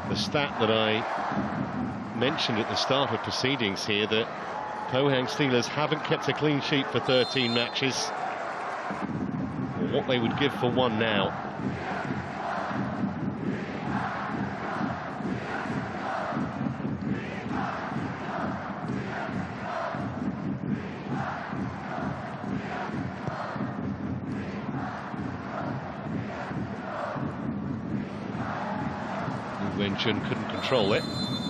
[SPEAKER 1] the stat that I mentioned at the start of proceedings here, that Pohang Steelers haven't kept a clean sheet for 13 matches. What they would give for one now. Wen-chun couldn't control it,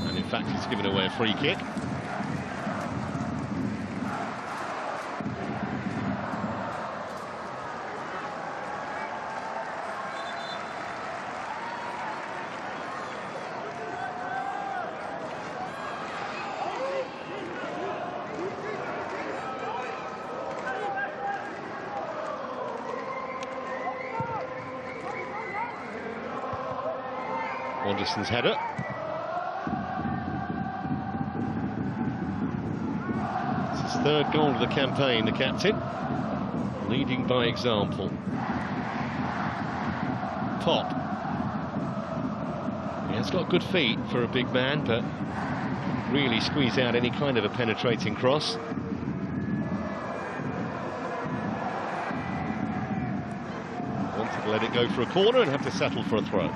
[SPEAKER 1] and in fact he's given away a free kick. Wanderson's header. It's his third goal of the campaign, the captain, leading by example. Pop. He has got good feet for a big man, but really squeeze out any kind of a penetrating cross. Wanted to let it go for a corner and have to settle for a throw.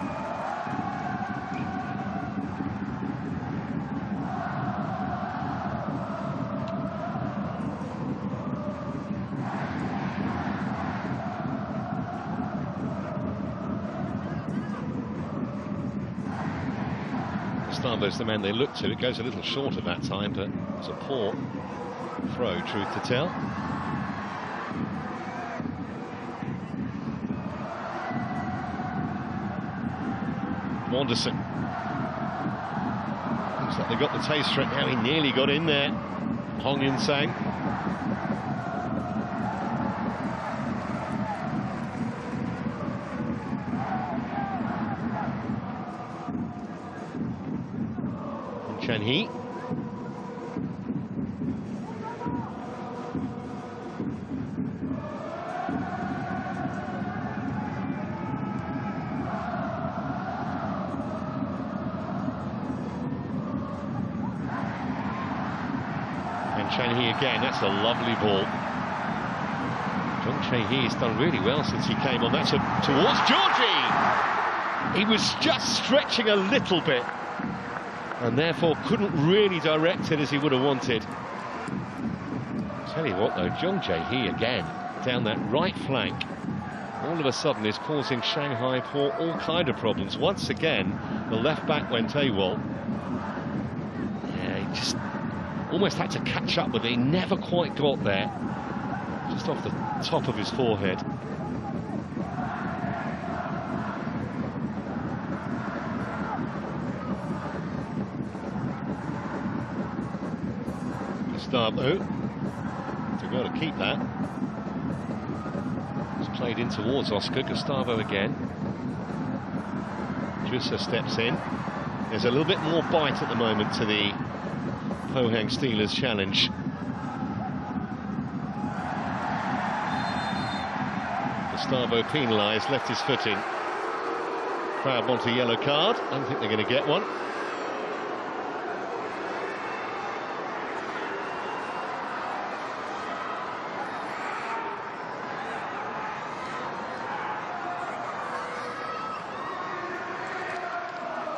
[SPEAKER 1] Gustavo's the man they look to. It goes a little short at that time, but it's a poor throw, truth to tell. Wanderson. Looks like they got the taste for it now. He nearly got in there. Hong Yun-sang. Chen-hee. And Chen-hee again, that's a lovely ball. Jong Jae-hee has done really well since he came on. That's towards Georgie! He was just stretching a little bit, and therefore couldn't really direct it as he would have wanted. Tell you what though, Jong Jae-hee again down that right flank, all of a sudden is causing Shanghai Port all kind of problems. Once again, the left back went AWOL. Yeah, he just almost had to catch up with it. He never quite got there. Just off the top of his forehead. Gustavo to go to keep that. It's played in towards Oscar. Gustavo again. Jussa steps in. There's a little bit more bite at the moment to the Pohang Steelers challenge. Gustavo penalised, left his foot in. Crowd want a yellow card. I don't think they're going to get one.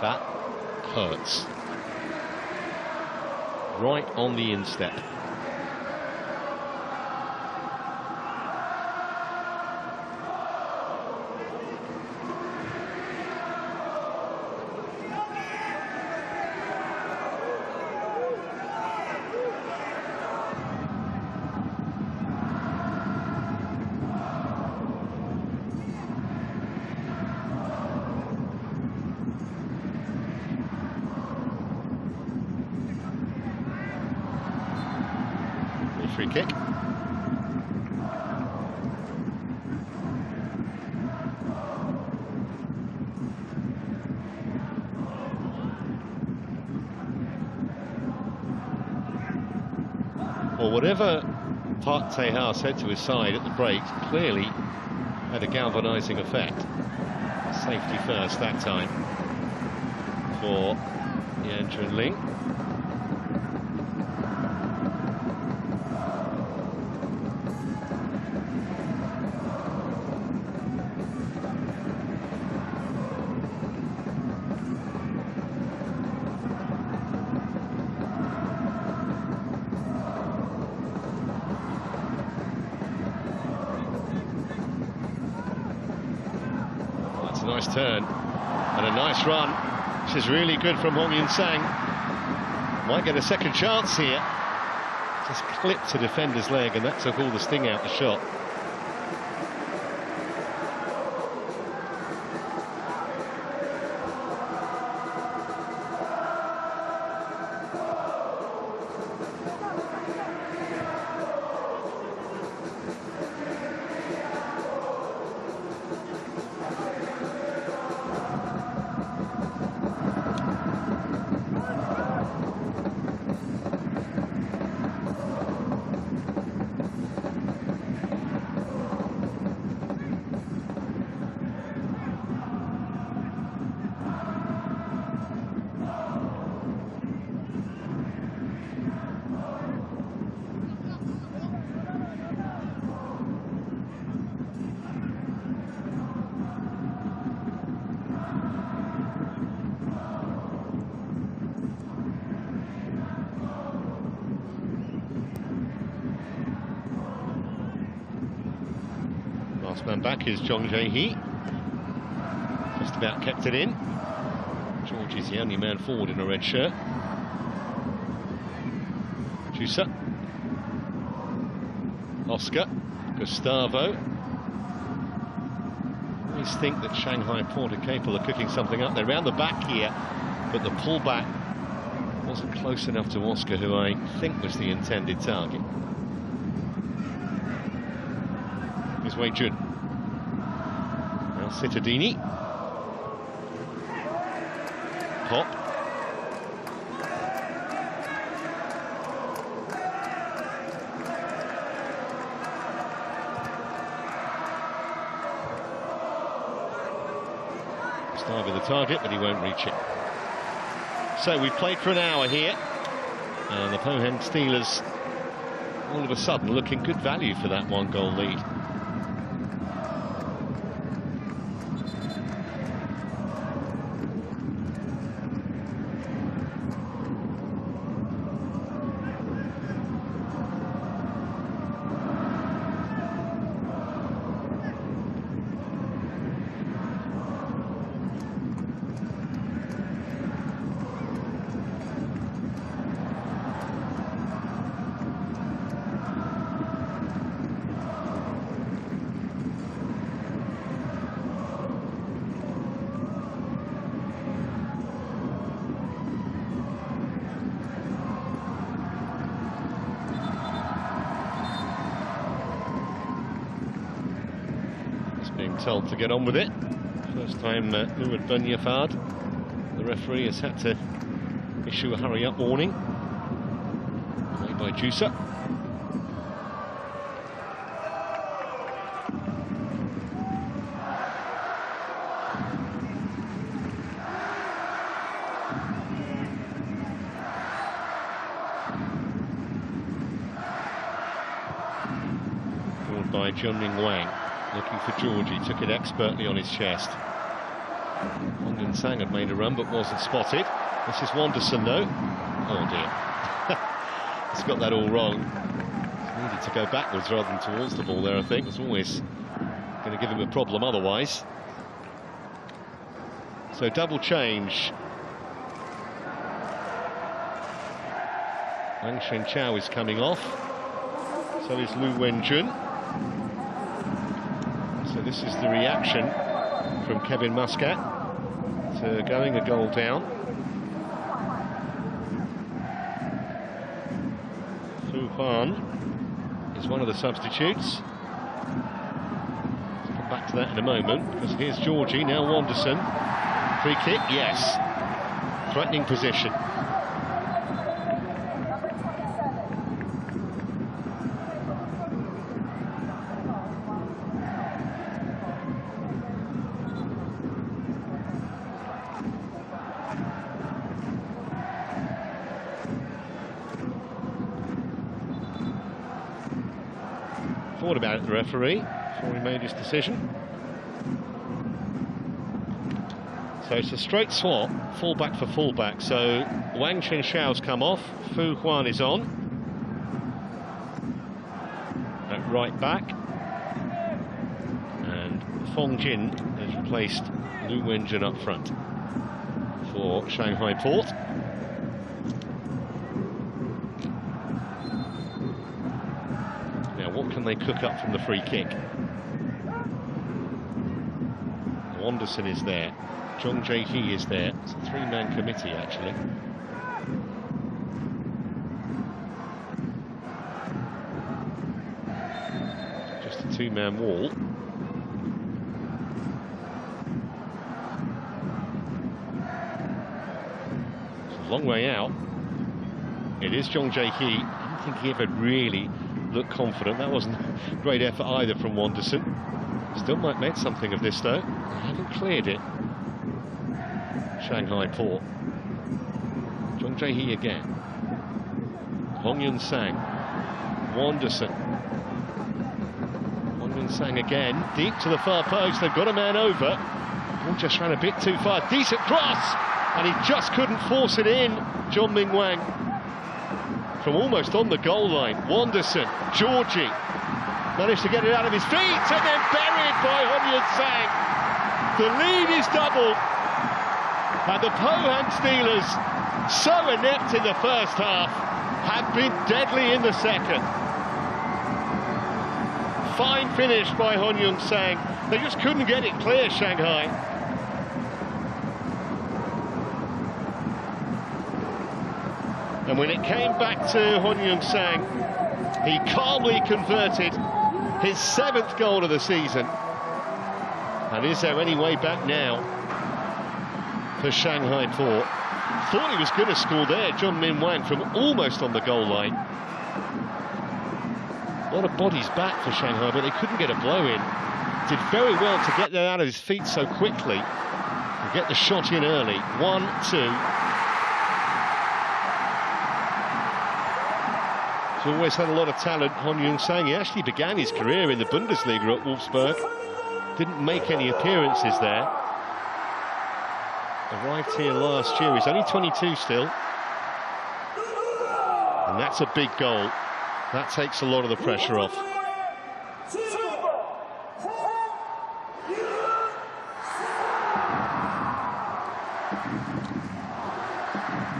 [SPEAKER 1] That hurts. Right on the instep. Free kick. Well, whatever Park Tae-ha said to his side at the break clearly had a galvanising effect. Safety first that time for Yan Chun-Ling. Nice turn and a nice run. This is really good from Hong Yun-sang. Might get a second chance here. Just clipped a defender's leg and that took all the sting out the shot. Last man back is Chong Jae-hee. Just about kept it in. George is the only man forward in a red shirt. Jusa. Oscar. Gustavo. I always think that Shanghai Port are capable of cooking something up. They're round the back here, but the pullback wasn't close enough to Oscar, who I think was the intended target. Here's Wei Jun. Now Citadini. Pop. Start with the target, but he won't reach it. So we've played for an hour here, and the Pohang Steelers all of a sudden looking good value for that one-goal lead. Being told to get on with it. First time Lured Bunyafard, the referee has had to issue a hurry-up warning. Made by Juicer. Called by Junming Wang. Looking for Georgie, took it expertly on his chest. Hong Yun-sang had made a run but wasn't spotted. This is Wanderson though. Oh dear. He's got that all wrong. He needed to go backwards rather than towards the ball there, I think. It's always going to give him a problem otherwise. So double change. Wang Shenchao is coming off. So is Lu Wenjun. So this is the reaction from Kevin Muscat to going a goal down. Fu Huan is one of the substitutes. We'll come back to that in a moment, because here's Georgie, now Wanderson. Free kick, yes. Threatening position. Thought about it, the referee, before he made his decision. So it's a straight swap, fullback for fullback. So Wang Shenchao's come off, Fu Huan is on. At right back. And Fong Jin has replaced Lu Wenjun up front for Shanghai Port. What can they cook up from the free kick? Wanderson is there. Zhong Jae-hee is there. It's a three-man committee, actually. Just a two-man wall. It's a long way out. It is Zhong Jae-hee. I don't think he ever really looked confident. That wasn't a great effort either from Wanderson. Still might make something of this though. They haven't cleared it. Shanghai Port. Zhong Jae-hee again. Hong Yun-sang. Wanderson. Hong Yun-sang again. Deep to the far post. They've got a man over. Ball just ran a bit too far. Decent cross! And he just couldn't force it in. Junming Wang. From almost on the goal line, Wanderson, Georgie, managed to get it out of his feet and then buried by Hong Yun-sang. The lead is doubled, and the Pohang Steelers, so inept in the first half, have been deadly in the second. Fine finish by Hong Yun-sang. They just couldn't get it clear, Shanghai. And when it came back to Hong Yun-sang, he calmly converted his 7th goal of the season. And is there any way back now for Shanghai Port? Thought he was going to score there, Junming Wang, from almost on the goal line. A lot of bodies back for Shanghai, but they couldn't get a blow in. Did very well to get that out of his feet so quickly and get the shot in early. 1-2. He's always had a lot of talent, Hong Yun-sang. He actually began his career in the Bundesliga at Wolfsburg. Didn't make any appearances there. Arrived here last year. He's only 22 still. And that's a big goal. That takes a lot of the pressure off.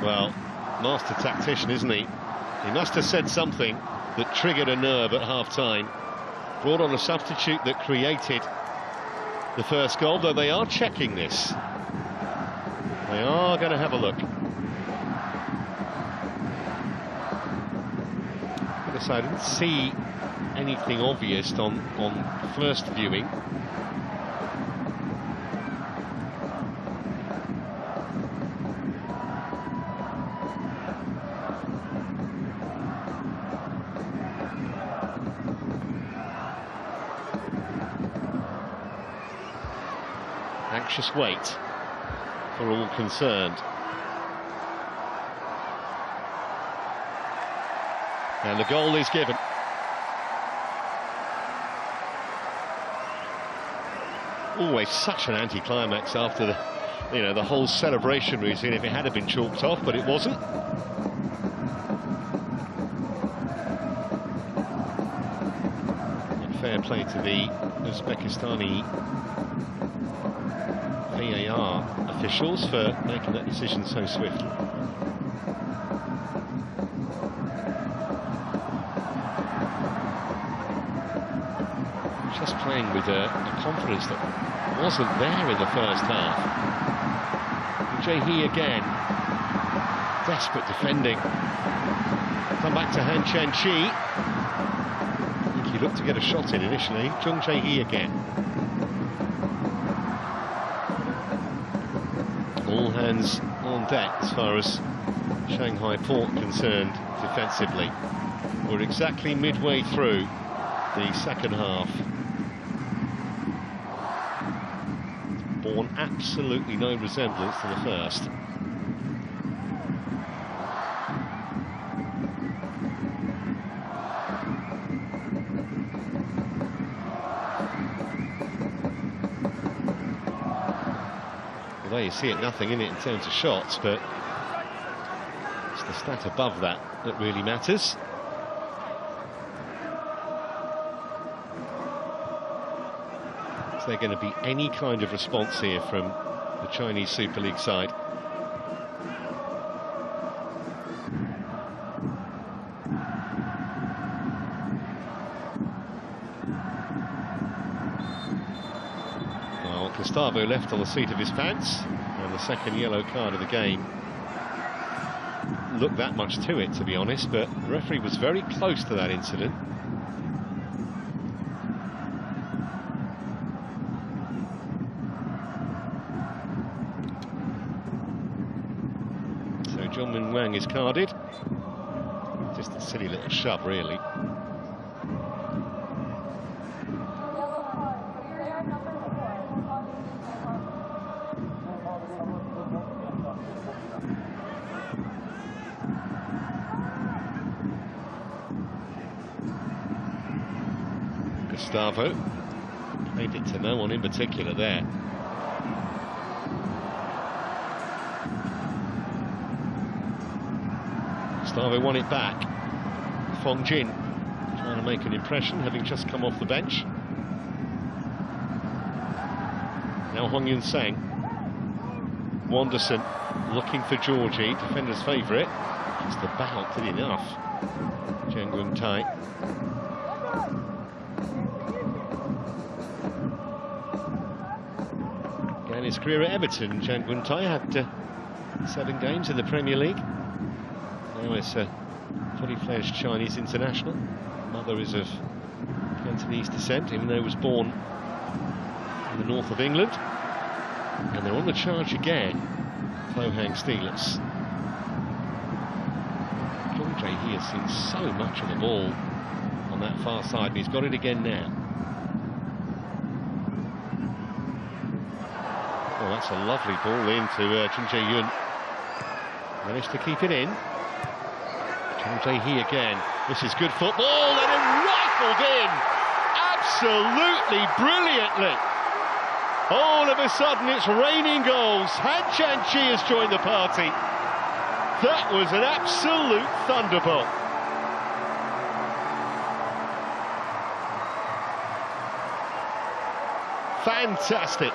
[SPEAKER 1] Well, master tactician, isn't he? He must have said something that triggered a nerve at half-time. Brought on a substitute that created the first goal, though they are checking this. They are going to have a look. I didn't see anything obvious on first viewing. precious weight for all concerned. And the goal is given. Always such an anticlimax after the whole celebration routine if it had been chalked off, but it wasn't. And fair play to the Uzbekistani VAR officials for making that decision so swiftly. Just playing with a confidence that wasn't there in the first half. Jae-hee again. Desperate defending. Come back to Han Chan-chi. I think he looked to get a shot in initially. Chung Jae-hee again. All hands on deck as far as Shanghai Port concerned defensively. We're exactly midway through the second half. Borne absolutely no resemblance to the first. Well, there you see it, nothing in it in terms of shots, but it's the stat above that that really matters. Is there going to be any kind of response here from the Chinese Super League side? Well, Gustavo left on the seat of his pants, and the second yellow card of the game. Looked that much to it, to be honest, but the referee was very close to that incident. John Min Wang is carded. Just a silly little shove, really. Gustavo played it to no one in particular there. Gustavo won it back. Fong Jin trying to make an impression, having just come off the bench. Now Hong Yun Sang. Wanderson looking for Georgie, defender's favourite. Just about did enough. Jang Gun Tai. Began his career at Everton. Jang Gun Tai had 7 games in the Premier League. Now it's a fully fledged Chinese international. Mother is of Cantonese descent, even though he was born in the north of England. And they're on the charge again, Pohang Steelers. John Jae-hee has seen so much of the ball on that far side, and he's got it again now. Oh, that's a lovely ball into Jin Jae-yun. Managed to keep it in. Chung Jae-hee again. This is good football, and it rifled in absolutely brilliantly. All of a sudden it's raining goals. Han Chan-chi has joined the party. That was an absolute thunderbolt. Fantastic.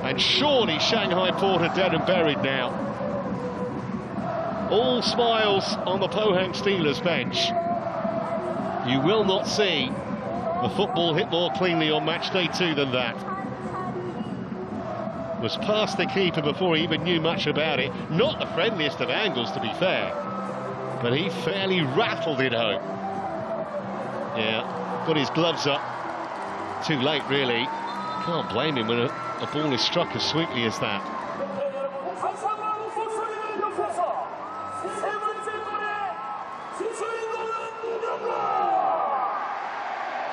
[SPEAKER 1] And surely Shanghai Port are dead and buried now. All smiles on the Pohang Steelers bench. You will not see the football hit more cleanly on match day 2 than that. Was past the keeper before he even knew much about it. Not the friendliest of angles, to be fair, but he fairly rattled it home. Yeah, got his gloves up. Too late, really. Can't blame him when a ball is struck as sweetly as that.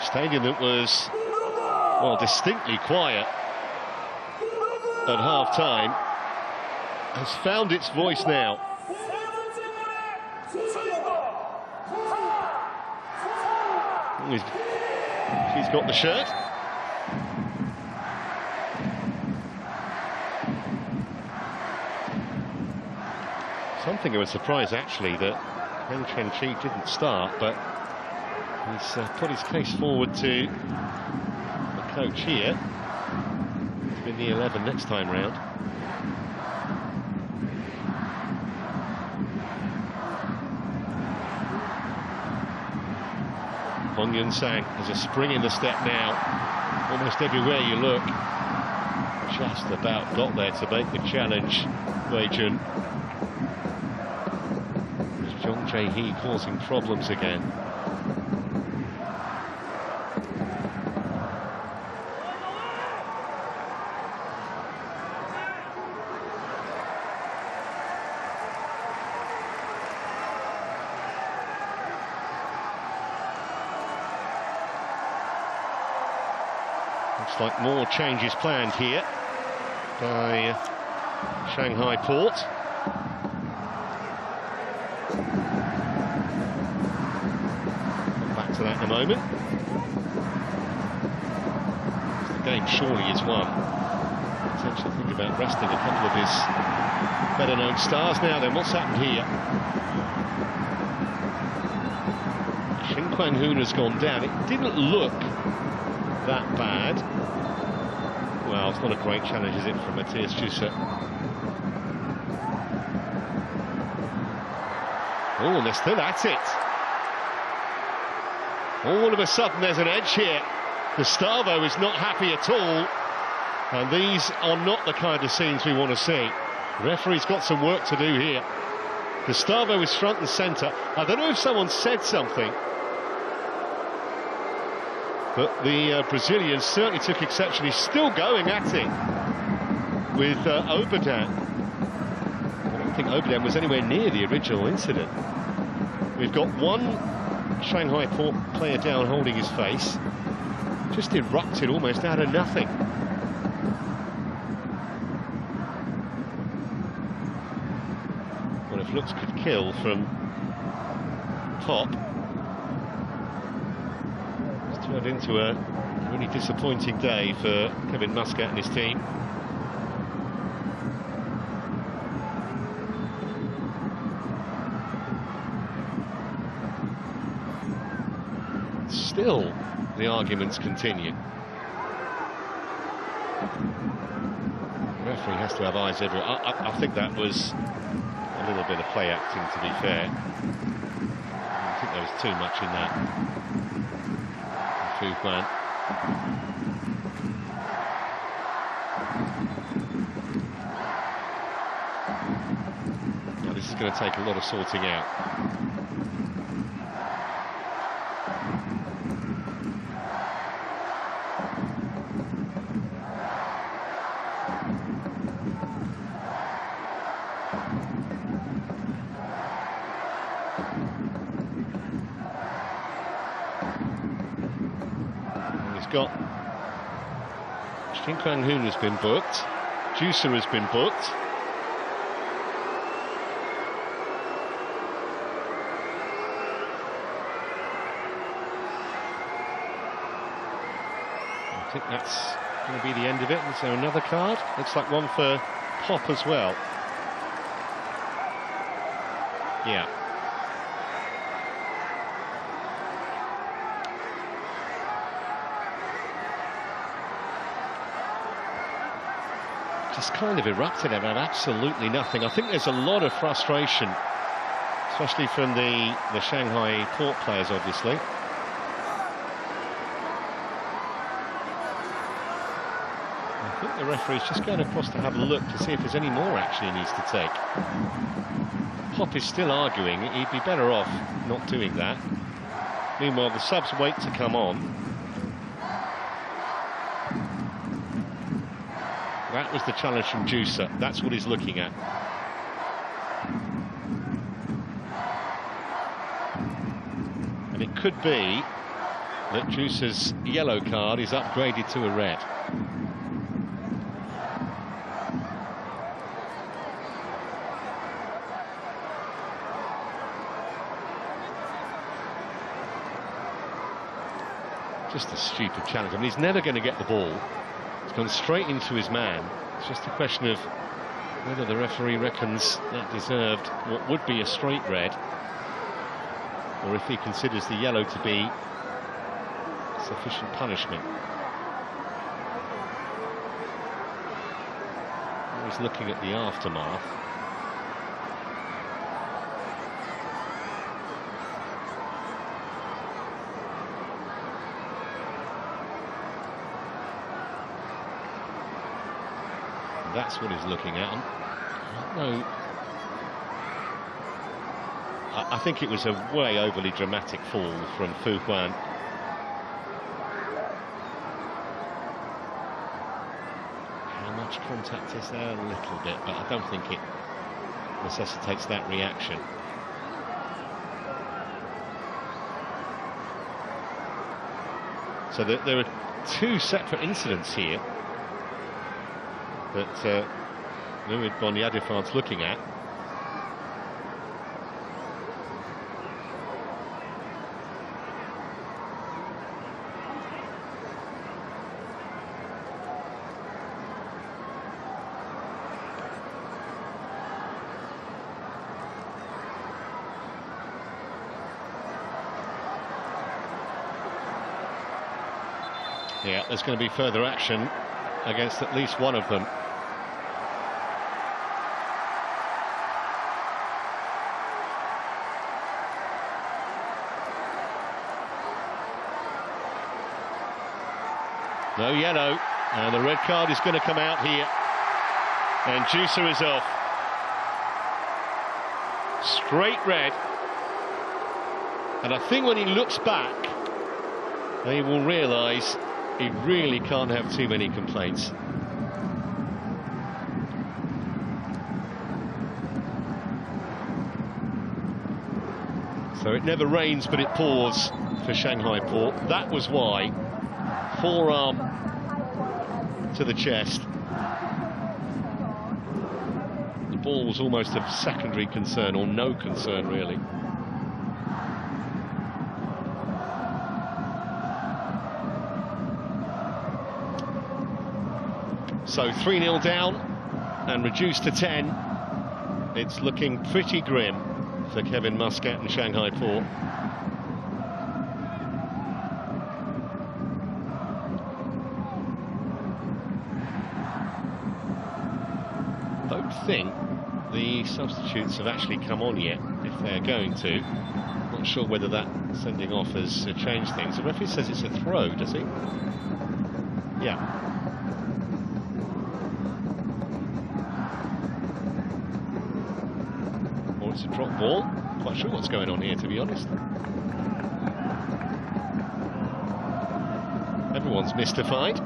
[SPEAKER 1] Stadium that was well, distinctly quiet at half-time, has found its voice now. She's got the shirt. Something of a surprise, actually, that Heng Chen-chi didn't start, but he's put his case forward to the coach here. It's been the 11 next time round. Hong Yun-sang has a spring in the step now. Almost everywhere you look. Just about got there to make the challenge, Wei Jun. Zhong Jae-hee causing problems again. Looks like more changes planned here by Shanghai Port. Come back to that in a moment. The game surely is won. Potentially think about resting a couple of his better-known stars. Now then, what's happened here? Shin Kwang-hoon has gone down. It didn't look that bad. Well, it's not a great challenge, is it, from Matthias Jussa? Oh, and they're still at it. All of a sudden, there's an edge here. Gustavo is not happy at all. And these are not the kind of scenes we want to see. The referee's got some work to do here. Gustavo is front and centre. I don't know if someone said something, but the Brazilians certainly took exception. He's still going at it with Oberdan. I don't think Oberdan was anywhere near the original incident. We've got one Shanghai Port player down holding his face. Just erupted almost out of nothing. Well, if looks could kill from top, turned into a really disappointing day for Kevin Muscat and his team. Still, the arguments continue. The referee has to have eyes everywhere. I think that was a little bit of play acting, to be fair. I think there was too much in that. Man. Now this is going to take a lot of sorting out. Got Shin Kwang-hoon has been booked, Jussa has been booked. I think that's going to be the end of it. Is there another card? Looks like one for Pop as well. Yeah. Just kind of erupted out of absolutely nothing. I think there's a lot of frustration, especially from the Shanghai Port players, obviously. I think the referee's just going across to have a look to see if there's any more action he needs to take. Pop is still arguing. He'd be better off not doing that. Meanwhile, the subs wait to come on. That was the challenge from Jussa. That's what he's looking at. And it could be that Juice's yellow card is upgraded to a red. Just a stupid challenge. I mean, he's never going to get the ball. It's gone straight into his man. It's just a question of whether the referee reckons that deserved what would be a straight red, or if he considers the yellow to be sufficient punishment. He's looking at the aftermath. That's what he's looking at. No, I think it was a way overly dramatic fall from Fu Huan. How much contact is there? A little bit, but I don't think it necessitates that reaction. So there are two separate incidents here that Louis Bonyadifard's looking at. Yeah, there's going to be further action against at least one of them. No yellow, and the red card is going to come out here, and Juicer is off. Straight red, and I think when he looks back, he will realise he really can't have too many complaints. So it never rains, but it pours for Shanghai Port. That was why. Forearm to the chest. The ball was almost of secondary concern, or no concern really. So 3-0 down and reduced to 10. It's looking pretty grim for Kevin Muscat and Shanghai Port. Don't think the substitutes have actually come on yet, if they're going to. Not sure whether that sending off has changed things. The referee says it's a throw, does he? Yeah. Or it's a drop ball. Quite sure what's going on here, to be honest. Everyone's mystified.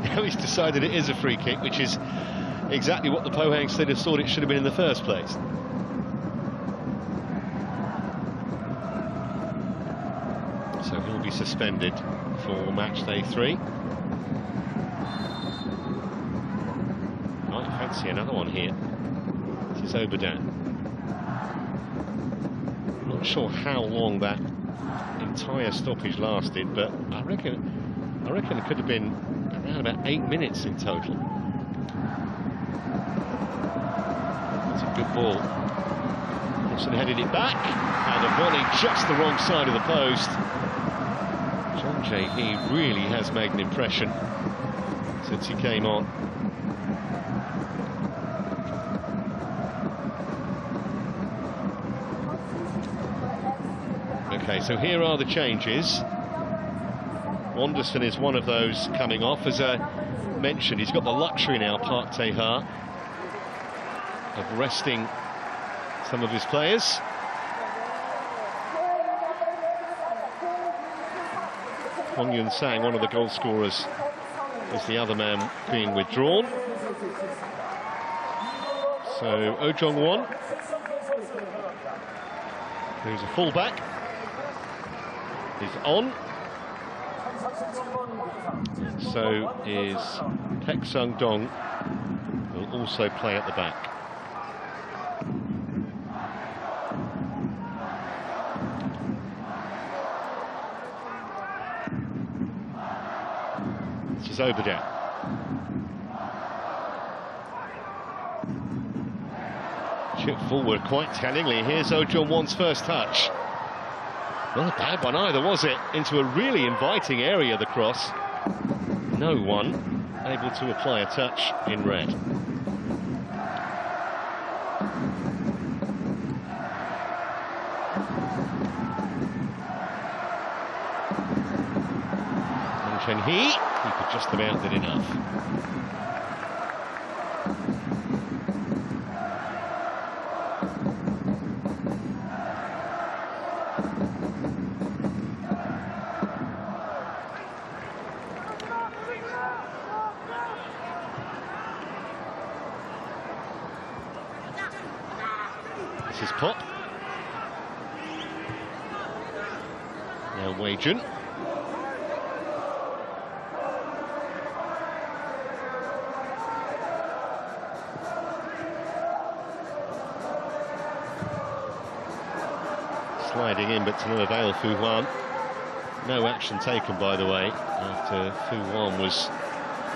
[SPEAKER 1] Now he's decided it is a free kick, which is exactly what the Pohang Steelers thought it should have been in the first place. So he'll be suspended for match day 3. Might fancy another one here. This is Obadan. Not sure how long that entire stoppage lasted, but I reckon it could have been around about 8 minutes in total. That's a good ball. Wilson headed it back, and a volley just the wrong side of the post. John J. He really has made an impression since he came on. Okay, so here are the changes. Wanderson is one of those coming off. As I mentioned, he's got the luxury now, Park Tae-ha, of resting some of his players. Hong Yun Sang, one of the goal scorers, is the other man being withdrawn. So Oh Jong-won, who's a fullback, is on. And so is Pek Sung-dong, who will also play at the back. This is Obadiah. Chip forward quite tellingly. Here's Oh Jong-won's first touch. Not a bad one either, was it? Into a really inviting area, the cross. No one able to apply a touch in red. And Chen-hee, keeper just about did enough. This is Pop. Now Wei-jun. Sliding in, but to no avail. Fu Huan. No action taken, by the way, after Fu Huan was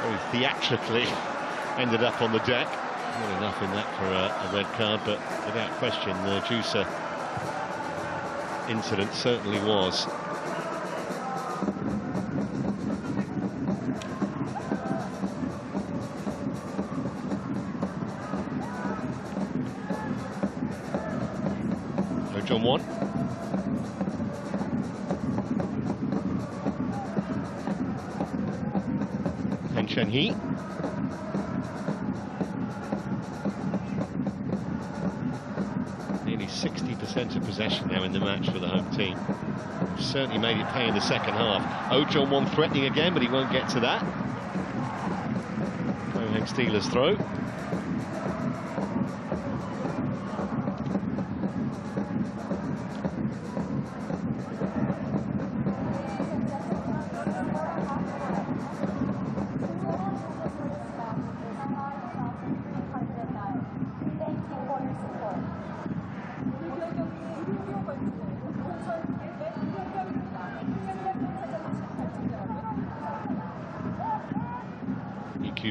[SPEAKER 1] very theatrically ended up on the deck. Not enough in that for a red card, but without question the juicer incident certainly was. Oh Jong-won. And Chen-hee. Nearly 60% of possession now in the match for the home team. Certainly made it pay in the second half. Oh Jong-won threatening again, but he won't get to that. Pohang Steelers throw.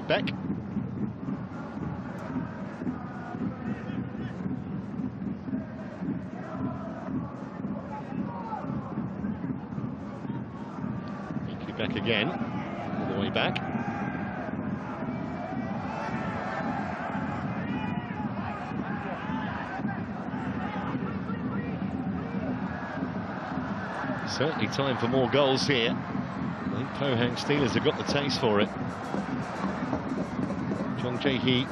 [SPEAKER 1] Beck. Beck again, all the way back. Certainly time for more goals here. I think Pohang Steelers have got the taste for it. Jong Jae-hee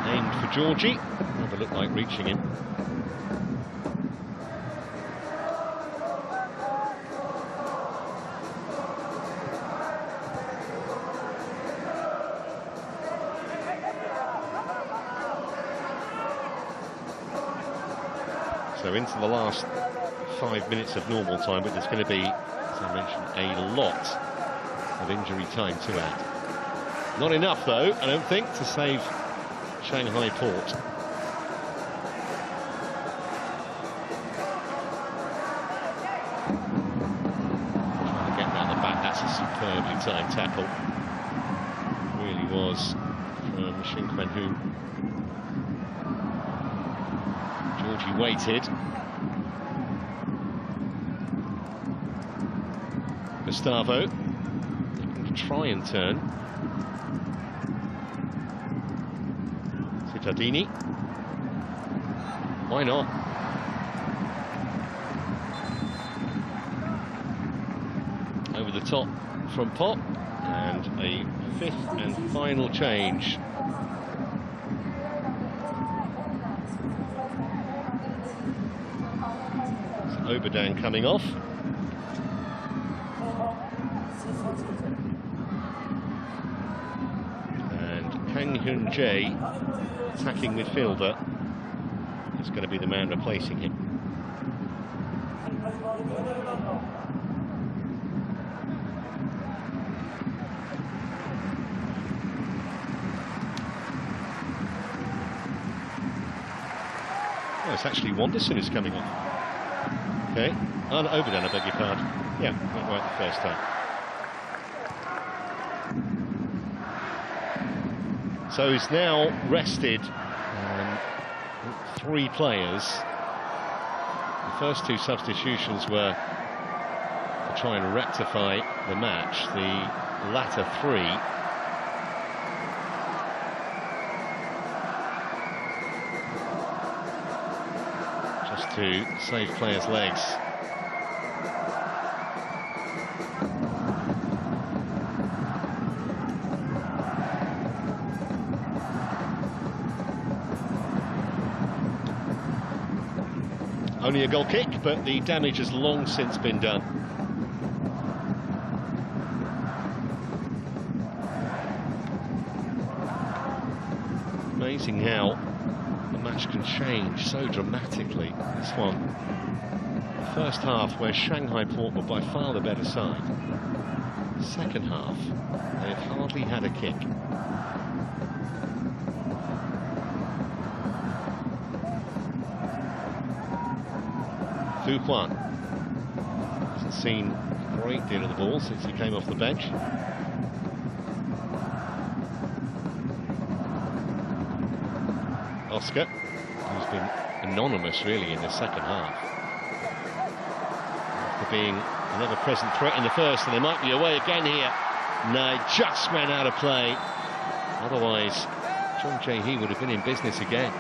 [SPEAKER 1] aimed for Georgie. Never looked like reaching him. So into the last 5 minutes of normal time, but there's going to be, as I mentioned, a lot of injury time to add. Not enough, though, I don't think, to save Shanghai Port. Trying to get that at the back. That's a superbly timed tackle. Really was from Shin Kwan-hu. Georgie waited. Gustavo looking to try and turn. Cittadini. Why not? Over the top from Pop, and a fifth and final change. Obadiah coming off. And Kang Hyun Jae, attacking midfielder, is going to be the man replacing him. Oh, it's actually Wanderson who's coming off. Okay, Overdone, I beg your pardon. Yeah, went right the first time. So he's now rested 3 players. The first 2 substitutions were to try and rectify the match. The latter 3 just to save players' legs. Only a goal kick, but the damage has long since been done. Amazing how the match can change so dramatically. This one, the first half, where Shanghai Port were by far the better side. Second half, they have hardly had a kick. Fu Huan hasn't seen a great deal of the ball since he came off the bench. Oscar, who's been anonymous really in the second half, after being an ever-present threat in the first, and they might be away again here. No, just ran out of play. Otherwise, John Jae-hee would have been in business again.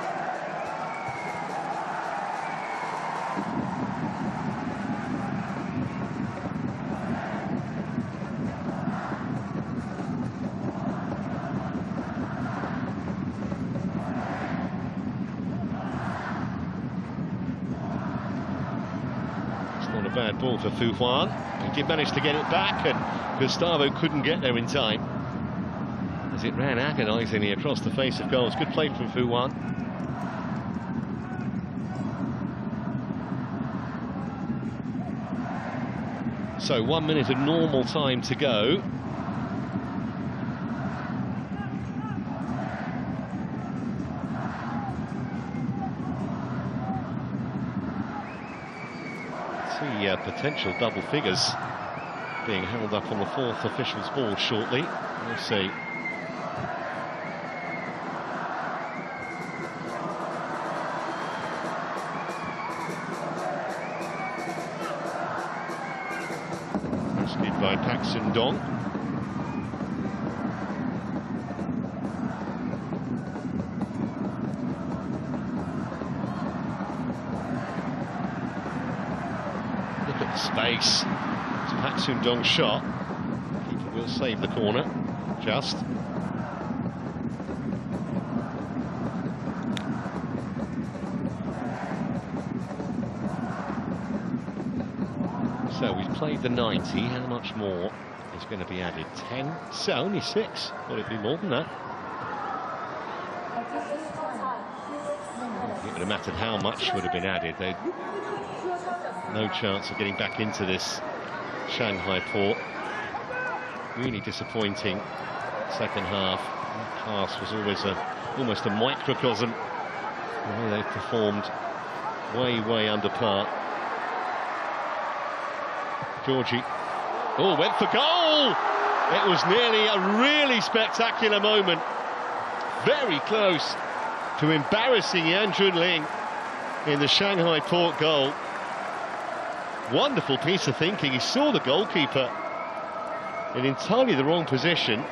[SPEAKER 1] Bad ball for Fu Huan. He did manage to get it back, and Gustavo couldn't get there in time as it ran agonisingly across the face of goals. Good play from Fu Huan. So 1 minute of normal time to go. Potential double figures being held up on the 4th official's board shortly. We'll see. Rescued by Pak Sun-dong. Space. It's Pak Sun-dong's shot. Keeper will save the corner. Just. So we've played the 90. How much more is going to be added? 10? So only 6. Thought it'd be more than that. It would have mattered how much would have been added. They'd no chance of getting back into this Shanghai Port. Really disappointing second half. That pass was always almost a microcosm. The way they've performed way under par. Georgie. Oh, went for goal! It was nearly a really spectacular moment. Very close to embarrassing Yan Junling in the Shanghai Port goal. Wonderful piece of thinking. He saw the goalkeeper in entirely the wrong position.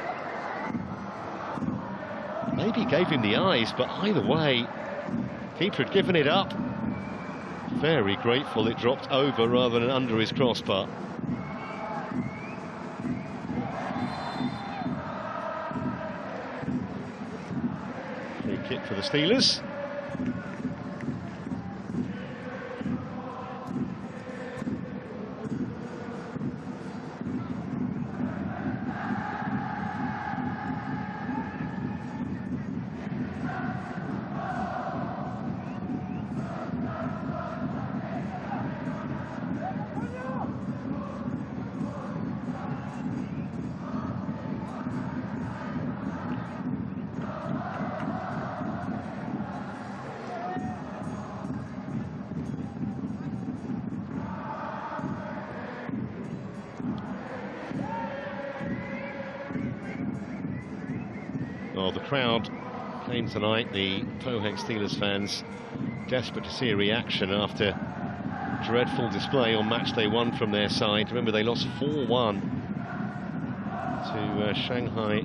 [SPEAKER 1] Maybe gave him the eyes, but either way, keeper had given it up. Very grateful it dropped over rather than under his crossbar. Free kick for the Steelers. Well, the crowd came tonight, the Pohang Steelers fans, desperate to see a reaction after dreadful display on matchday 1 from their side. Remember, they lost 4-1 to Shanghai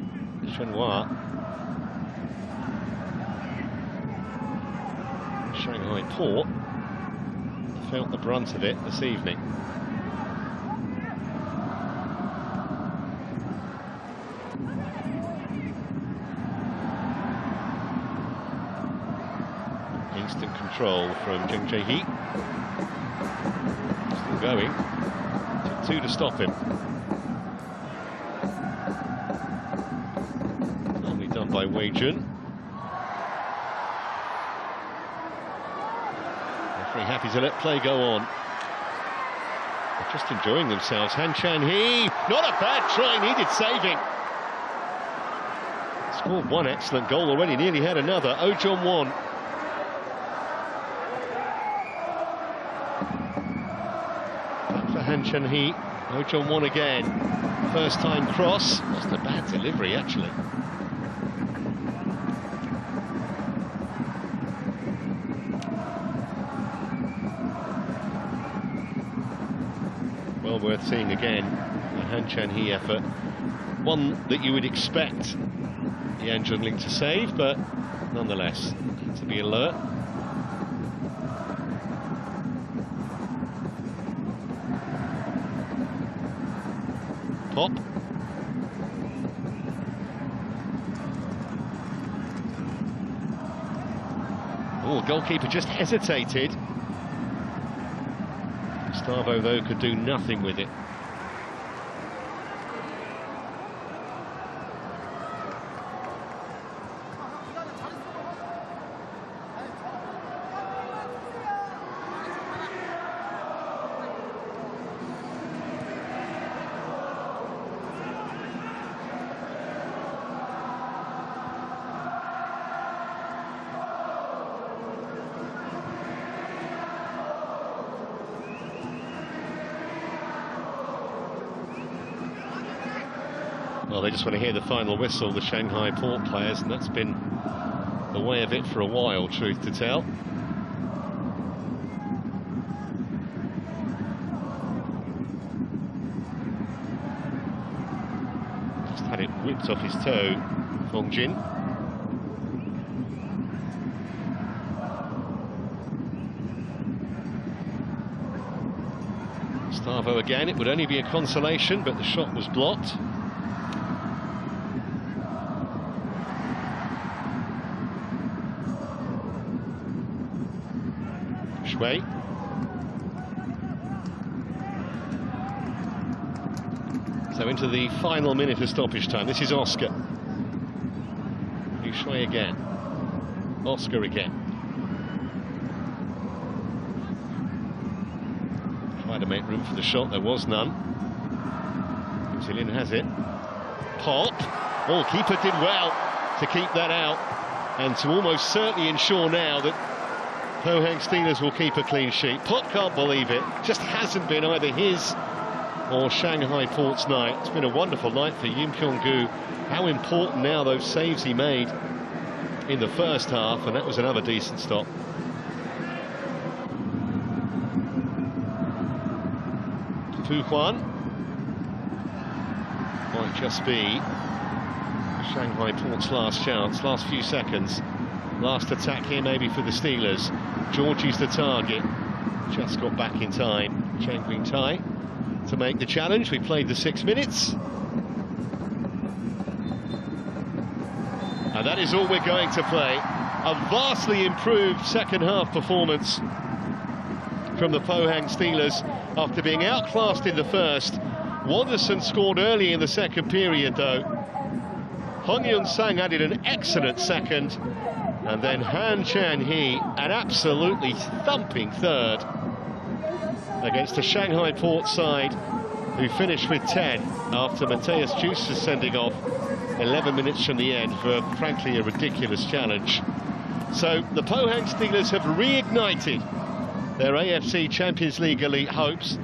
[SPEAKER 1] Port. Felt the brunt of it this evening. Instant control from Jung Jae-hee. Still going. Took 2 to stop him. Normally done by Wei Jun. Referee happy to let play go on. They're just enjoying themselves. Han Chan-hee, not a bad try, needed saving. Scored 1 excellent goal already, nearly had another. Oh Jong-won. For Han Chan-hee, Oh Jong-won again. First time cross, just a bad delivery actually. Well worth seeing again, the Han Chan-hee effort. One that you would expect Yan Junling to save, but nonetheless, to be alert. Pop. Oh, goalkeeper just hesitated. Gustavo, though, could do nothing with it. Well, they just want to hear the final whistle, the Shanghai Port players, and that's been the way of it for a while, truth to tell. Just had it whipped off his toe, Fong Jin. Gustavo again, it would only be a consolation, but the shot was blocked. Shui. So into the final minute of stoppage time. This is Oscar. Shui again. Oscar again. Tried to make room for the shot, there was none. Brazilian has it. Pop. Oh, keeper did well to keep that out, and to almost certainly ensure now that Pohang Steelers will keep a clean sheet. Pop can't believe it. Just hasn't been either his or Shanghai Port's night. It's been a wonderful night for Yim Kyung-gu. How important now those saves he made in the first half, and that was another decent stop. Fu Huan. Might just be Shanghai Port's last chance, last few seconds. Last attack here maybe for the Steelers. Georgie's the target. Just got back in time. Chang Queen Tai to make the challenge. We played the 6 minutes. And that is all we're going to play. A vastly improved second half performance from the Pohang Steelers after being outclassed in the first. Wanderson scored early in the second period though. Hong Yun-sang added an excellent second. And then Han Chan-hee, an absolutely thumping third against the Shanghai Port side, who finished with 10 after Mateus Juice's sending off 11 minutes from the end for, frankly, a ridiculous challenge. So the Pohang Steelers have reignited their AFC Champions League Elite hopes.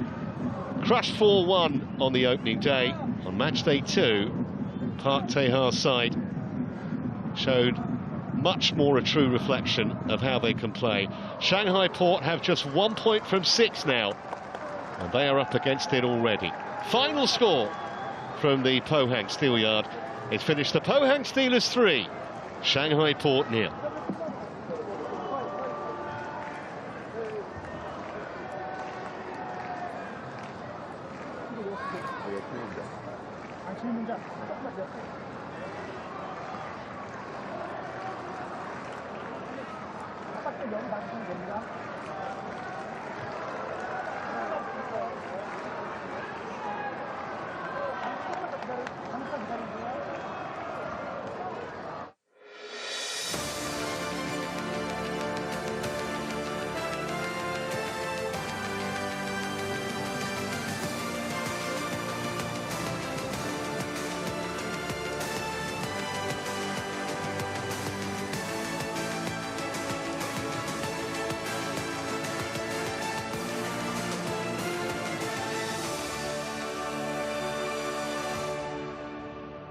[SPEAKER 1] Crushed 4-1 on the opening day. On match day 2, Park Tae-ha's side showed much more a true reflection of how they can play. Shanghai Port have just 1 point from 6 now, and they are up against it already. Final score from the Pohang Steelyard. It finished the Pohang Steelers 3, Shanghai Port 0.